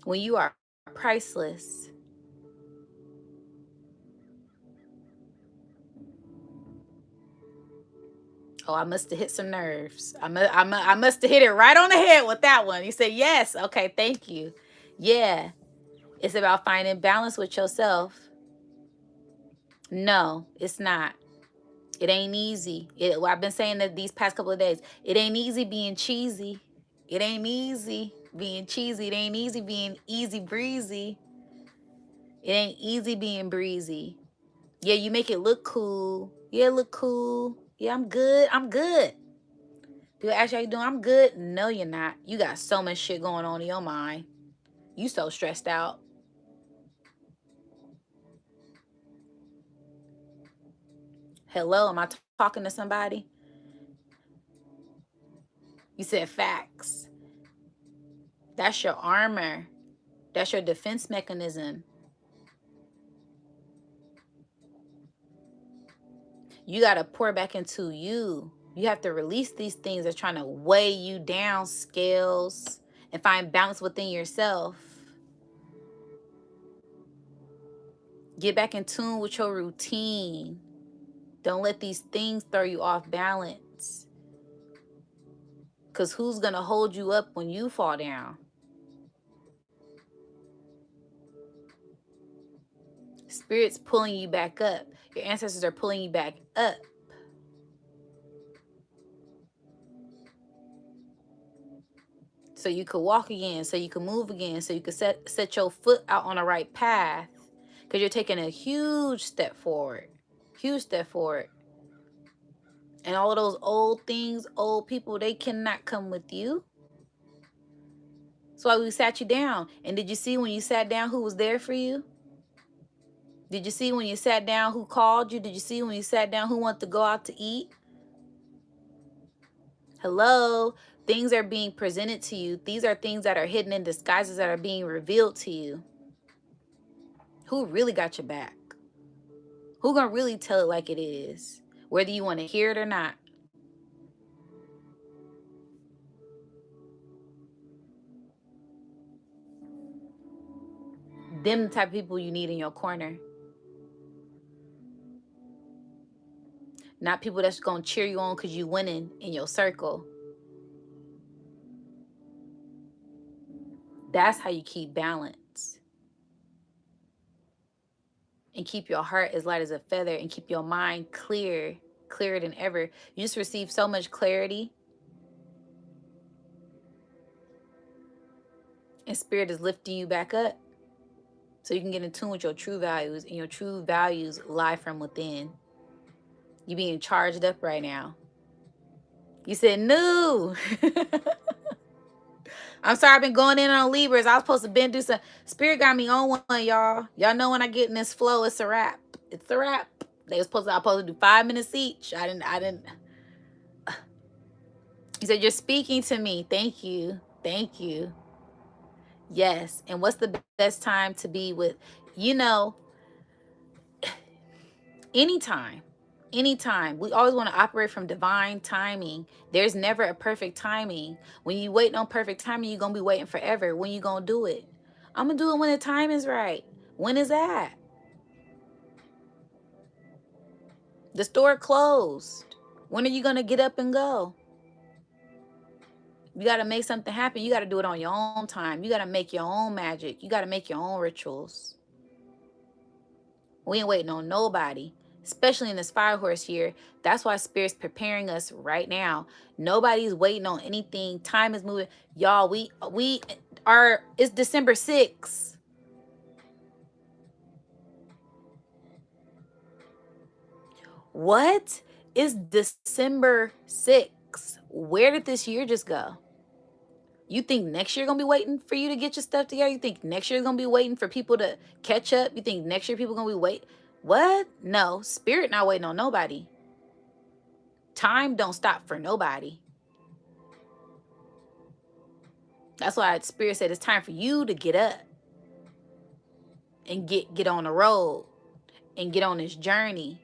when you are priceless. Oh, I must have hit some nerves. I must have hit it right on the head with that one. You said yes. Okay, thank you. Yeah, it's about finding balance with yourself. No, it's not. It ain't easy. I've been saying that these past couple of days. It ain't easy being cheesy. It ain't easy being cheesy. It ain't easy being easy breezy. It ain't easy being breezy. Yeah, you make it look cool. Yeah, look cool. Yeah, I'm good. I'm good. People ask you how you doing. I'm good. No, you're not. You got so much shit going on in your mind. You so stressed out. Hello, am I talking to somebody? You said facts. That's your armor. That's your defense mechanism. You got to pour back into you. You have to release these things that's trying to weigh you down, scales, and find balance within yourself. Get back in tune with your routine. Don't let these things throw you off balance. Because who's going to hold you up when you fall down? Spirit's pulling you back up. Your ancestors are pulling you back up. So you could walk again, so you could move again, so you could set your foot out on the right path. Because you're taking a huge step forward. Huge step forward. And all of those old things, old people, they cannot come with you. That's why we sat you down. And did you see when you sat down who was there for you? Did you see when you sat down who called you? Did you see when you sat down who wanted to go out to eat? Hello? Things are being presented to you. These are things that are hidden in disguises that are being revealed to you. Who really got your back? Who gonna really tell it like it is? Whether you want to hear it or not. Them the type of people you need in your corner. Not people that's gonna cheer you on because you winning in your circle. That's how you keep balance. And keep your heart as light as a feather and keep your mind clearer than ever. You just receive so much clarity. And spirit is lifting you back up. So you can get in tune with your true values. And your true values lie from within. You being charged up right now. You said, no. I'm sorry, I've been going in on Libras. I was supposed to been do some. Spirit got me on one, y'all. Y'all know when I get in this flow, it's a wrap. It's a wrap. I was supposed to do 5 minutes each. I didn't. He said, you're speaking to me. Thank you. Thank you. Yes. And what's the best time to be with, anytime. Anytime. We always want to operate from divine timing. There's never a perfect timing. When you wait on perfect timing, you're going to be waiting forever. When you going to do it? I'm going to do it when the time is right. When is that? The store closed. When are you going to get up and go? You got to make something happen. You got to do it on your own time. You got to make your own magic. You got to make your own rituals. We ain't waiting on nobody, especially in this fire horse year. That's why Spirit's preparing us right now. Nobody's waiting on anything. Time is moving. Y'all, it's December 6th. What? It's December 6th. Where did this year just go? You think next year gonna be waiting for you to get your stuff together? You think next year gonna be waiting for people to catch up? You think next year people gonna be waiting? What? No, Spirit not waiting on nobody. Time don't stop for nobody. That's why Spirit said it's time for you to get up and get on the road and get on this journey.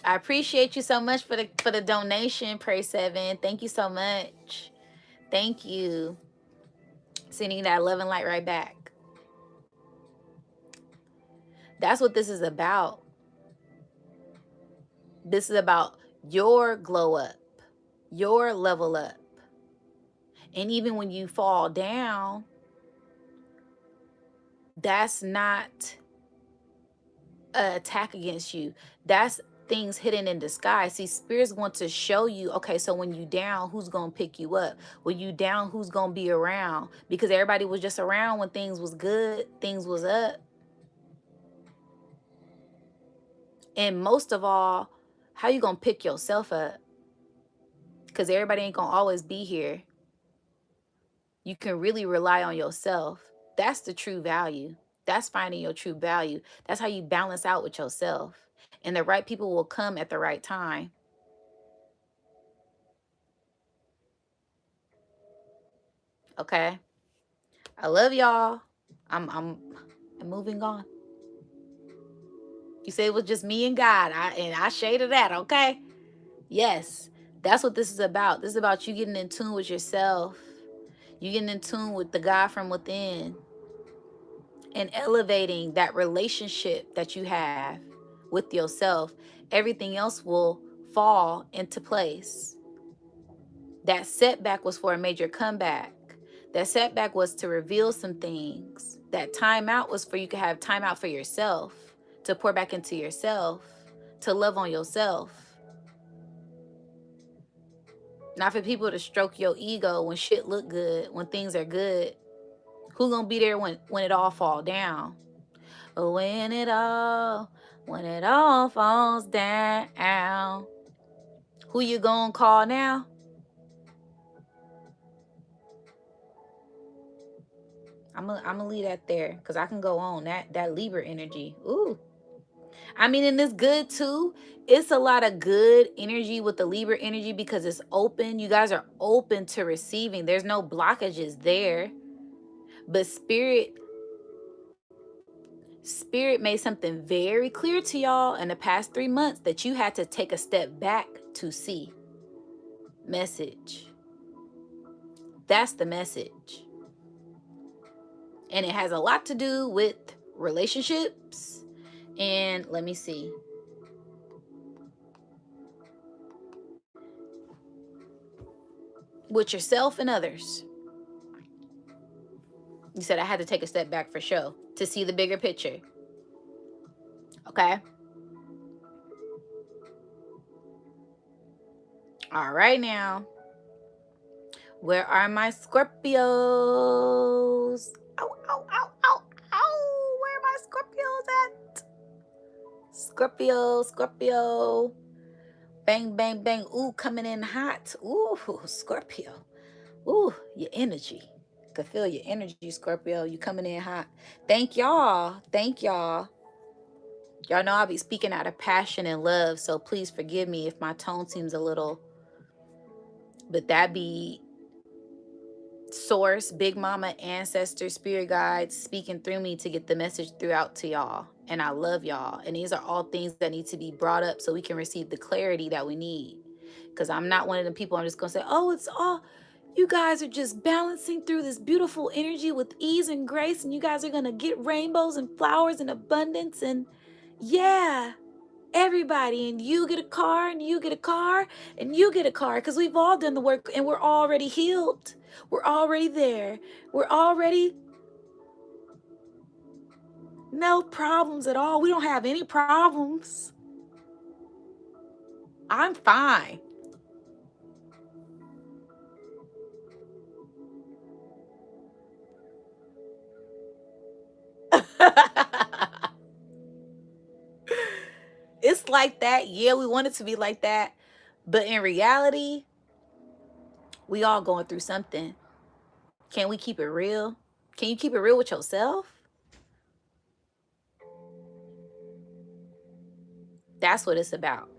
I appreciate you so much for the donation, Pray 7. Thank you so much. Thank you. Sending that love and light right back. That's what this is about. This is about your glow up, your level up. And even when you fall down, that's not an attack against you. That's things hidden in disguise. See, spirits want to show you, okay, so when you down, who's going to pick you up? When you down, who's going to be around? Because everybody was just around when things was good, things was up. And most of all, how you going to pick yourself up? Because everybody ain't going to always be here. You can really rely on yourself. That's the true value. That's finding your true value. That's how you balance out with yourself. And the right people will come at the right time. Okay? I love y'all. I'm moving on. You say it was just me and God. I shaded that, okay? Yes. That's what this is about. This is about you getting in tune with yourself. You getting in tune with the God from within. And elevating that relationship that you have with yourself. Everything else will fall into place. That setback was for a major comeback. That setback was to reveal some things. That timeout was for you to have time out for yourself, to pour back into yourself, to love on yourself. Not for people to stroke your ego when shit look good, when things are good. Who gonna be there when it all fall down? When it all falls down. Who you gonna call now? I'm gonna leave that there because I can go on that Libra energy. Ooh. I mean, and it's good too. It's a lot of good energy with the Libra energy because it's open. You guys are open to receiving. There's no blockages there. But Spirit made something very clear to y'all in the past 3 months that you had to take a step back to see. Message. That's the message. And it has a lot to do with relationships. And let me see. With yourself and others. You said I had to take a step back for show to see the bigger picture. Okay. All right now. Where are my Scorpios? Ow, ow, ow, ow, ow. Where are my Scorpios at? Scorpio, Scorpio. Bang, bang, bang. Ooh, coming in hot. Ooh, Scorpio. Ooh, your energy. Could feel your energy, Scorpio. You coming in hot. Thank y'all. Thank y'all. Y'all know I'll be speaking out of passion and love, so please forgive me if my tone seems a little, but that be source, big mama, ancestor, spirit guides speaking through me to get the message throughout to y'all. And I love y'all. And these are all things that need to be brought up so we can receive the clarity that we need. Because I'm not one of the people I'm just going to say, oh, it's all, you guys are just balancing through this beautiful energy with ease and grace. And you guys are going to get rainbows and flowers and abundance. And yeah, everybody, and you get a car, and you get a car, and you get a car, because we've all done the work and we're already healed. We're already there. We're already no problems at all. We don't have any problems. I'm fine. It's like that. Yeah, we want it to be like that. But in reality, we all going through something. Can we keep it real? Can you keep it real with yourself? That's what it's about.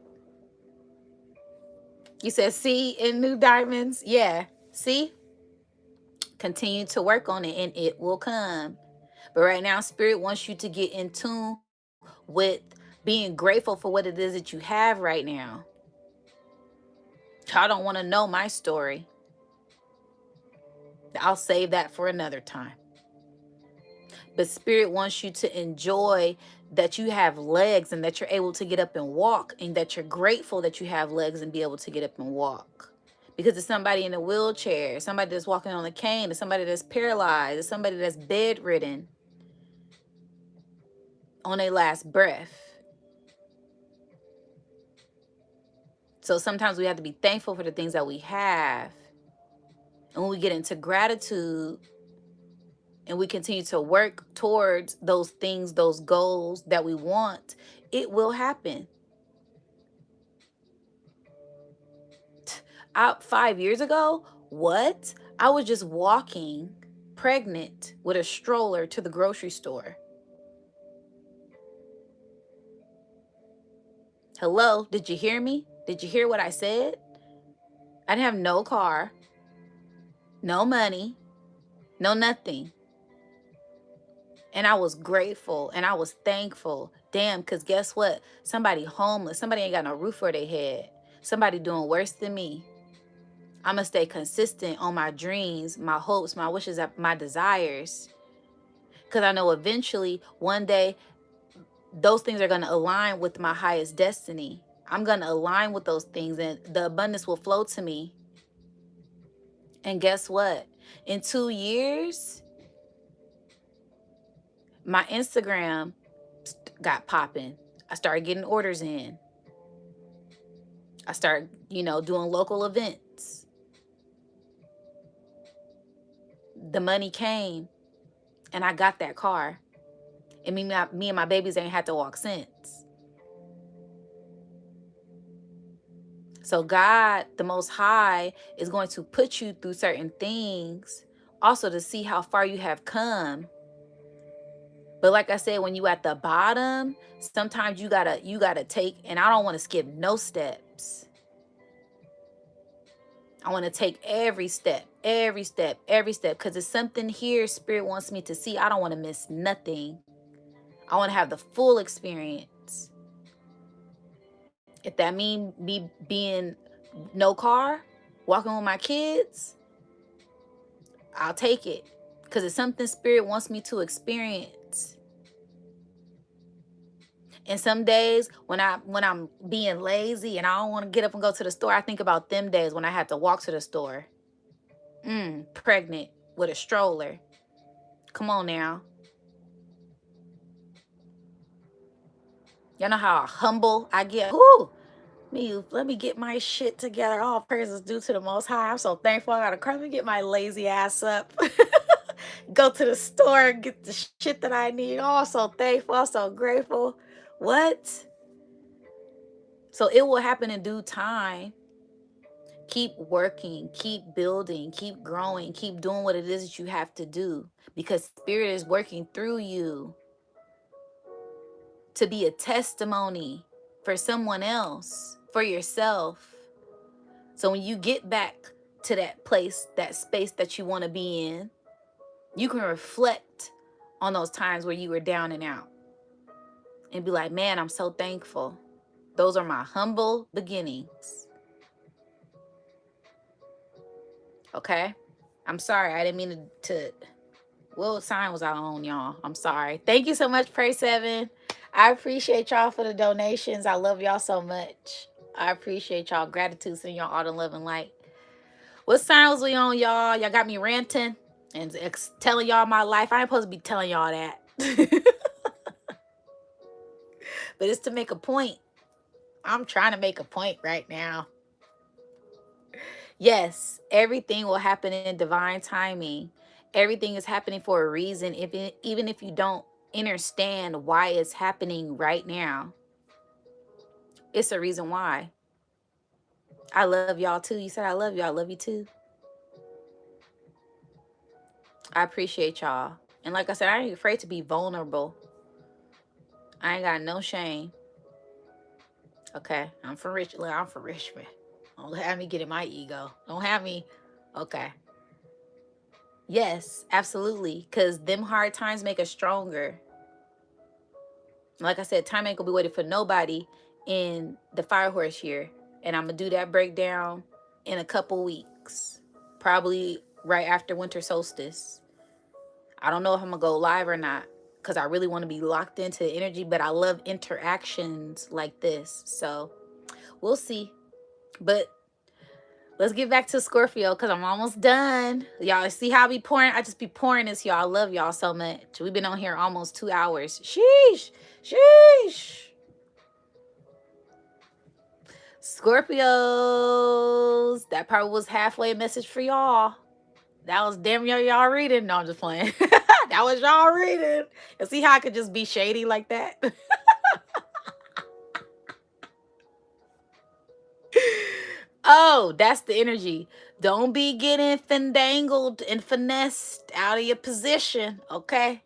You said, see, in new diamonds? Yeah. See? Continue to work on it and it will come. But right now, Spirit wants you to get in tune with being grateful for what it is that you have right now. Y'all don't want to know my story. I'll save that for another time. But Spirit wants you to enjoy that you have legs and that you're able to get up and walk, and that you're grateful that you have legs and be able to get up and walk. Because it's somebody in a wheelchair, somebody that's walking on a cane, it's somebody that's paralyzed, it's somebody that's bedridden on their last breath. So sometimes we have to be thankful for the things that we have. And when we get into gratitude and we continue to work towards those things, those goals that we want, it will happen. 5 years ago, what? I was just walking pregnant with a stroller to the grocery store. Hello, did you hear me? Did you hear what I said? I didn't have no car, no money, no nothing. And I was grateful and I was thankful. Damn, because guess what? Somebody homeless, somebody ain't got no roof over their head. Somebody doing worse than me. I'm going to stay consistent on my dreams, my hopes, my wishes, my desires. Because I know eventually, one day, those things are going to align with my highest destiny. I'm going to align with those things and the abundance will flow to me. And guess what? In 2 years, my Instagram got popping. I started getting orders in. I started, doing local events. The money came and I got that car. And me and my babies ain't had to walk since. So God, the Most High, is going to put you through certain things also to see how far you have come. But like I said, when you at the bottom, sometimes you gotta take, and I don't want to skip no steps. I want to take every step, every step, every step, because it's something here Spirit wants me to see. I don't want to miss nothing. I want to have the full experience. If that means me being no car, walking with my kids, I'll take it, because it's something Spirit wants me to experience. And some days when I'm being lazy and I don't want to get up and go to the store, I think about them days when I had to walk to the store. Pregnant with a stroller. Come on now. Y'all know how humble I get. Whoo! Let me get my shit together. All praises due to the Most High. I'm so thankful. I gotta come and get my lazy ass up. Go to the store and get the shit that I need. Oh, I'm so thankful. I'm so grateful. What? So it will happen in due time. Keep working, keep building, keep growing, keep doing what it is that you have to do, because Spirit is working through you to be a testimony for someone else, for yourself. So when you get back to that place, that space that you want to be in, you can reflect on those times where you were down and out and be like, man, I'm so thankful. Those are my humble beginnings. Okay? I'm sorry. I didn't mean to what sign was I on, y'all? I'm sorry. Thank you so much, Pray 7. I appreciate y'all for the donations. I love y'all so much. I appreciate y'all. Gratitude, sending y'all all the love and light. What sign was we on, y'all? Y'all got me ranting and telling y'all my life. I ain't supposed to be telling y'all that. But it's to make a point. I'm trying to make a point right now. Yes, everything will happen in divine timing. Everything is happening for a reason, even if you don't understand why it's happening right now. It's a reason why. I love y'all too. You said I love you. I love you too. I appreciate y'all. And like I said, I ain't afraid to be vulnerable. I ain't got no shame. Okay, I'm from Richmond. I'm from Richmond. Don't have me get in my ego. Don't have me. Okay. Yes, absolutely. Because them hard times make us stronger. Like I said, time ain't gonna be waiting for nobody in the fire horse year. And I'm gonna do that breakdown in a couple weeks. Probably right after winter solstice. I don't know if I'm gonna go live or not, because I really want to be locked into the energy, but I love interactions like this. So we'll see. But let's get back to Scorpio, because I'm almost done. Y'all see how I be pouring? I just be pouring this, y'all. I love y'all so much. We've been on here almost 2 hours. Sheesh. Sheesh. Scorpios. That probably was halfway a message for y'all. That was damn near y'all reading. No, I'm just playing. That was y'all reading. You see how I could just be shady like that? Oh, that's the energy. Don't be getting fandangled and finessed out of your position, okay?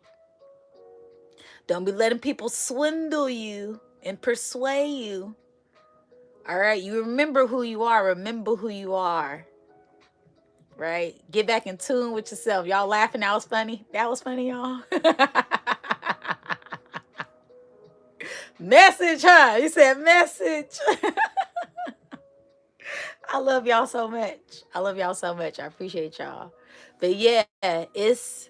Don't be letting people swindle you and persuade you. All right, you remember who you are. Remember who you are. Right? Get back in tune with yourself. Y'all laughing? That was funny. That was funny, y'all. Message, huh? You said message. I love y'all so much. I love y'all so much. I appreciate y'all. But yeah, it's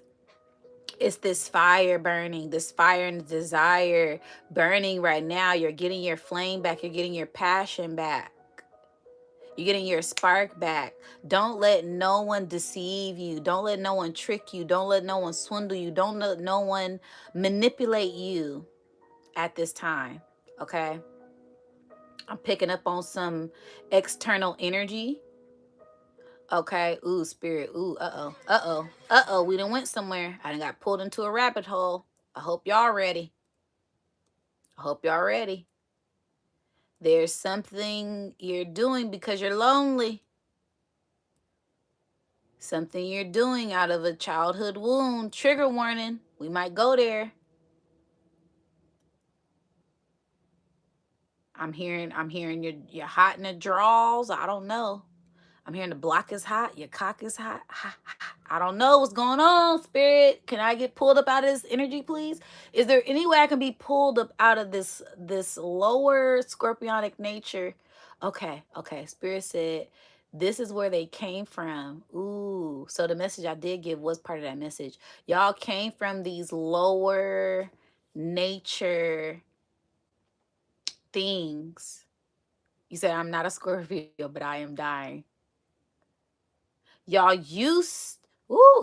this fire burning, this fire and desire burning right now. You're getting your flame back. You're getting your passion back. You're getting your spark back. Don't let no one deceive you. Don't let no one trick you. Don't let no one swindle you. Don't let no one manipulate you at this time. Okay? I'm picking up on some external energy. Okay. Ooh, spirit. Ooh, uh-oh. Uh-oh. Uh-oh. We done went somewhere. I done got pulled into a rabbit hole. I hope y'all ready. I hope y'all ready. There's something you're doing because you're lonely. Something you're doing out of a childhood wound. Trigger warning. We might go there. I'm hearing you're hot in the draws. I don't know. I'm hearing the block is hot. Your cock is hot. I don't know what's going on, Spirit. Can I get pulled up out of this energy, please? Is there any way I can be pulled up out of this lower scorpionic nature? Okay. Spirit said this is where they came from. Ooh. So the message I did give was part of that message. Y'all came from these lower nature things. You said I'm not a Scorpio, but I am dying. Y'all used,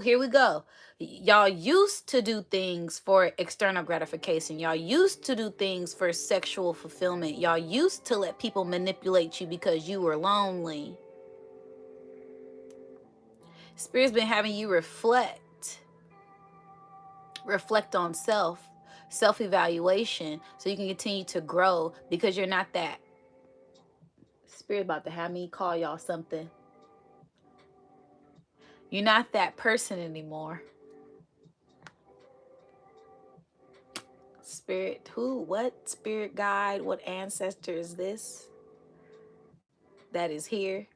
here we go. Y'all used to do things for external gratification. Y'all used to do things for sexual fulfillment. Y'all used to let people manipulate you because you were lonely. Spirit's been having you reflect on self-evaluation, so you can continue to grow, because you're not that. Spirit about to have me call y'all something. You're not that person anymore. Spirit, who, what spirit guide, what ancestor is this that is here?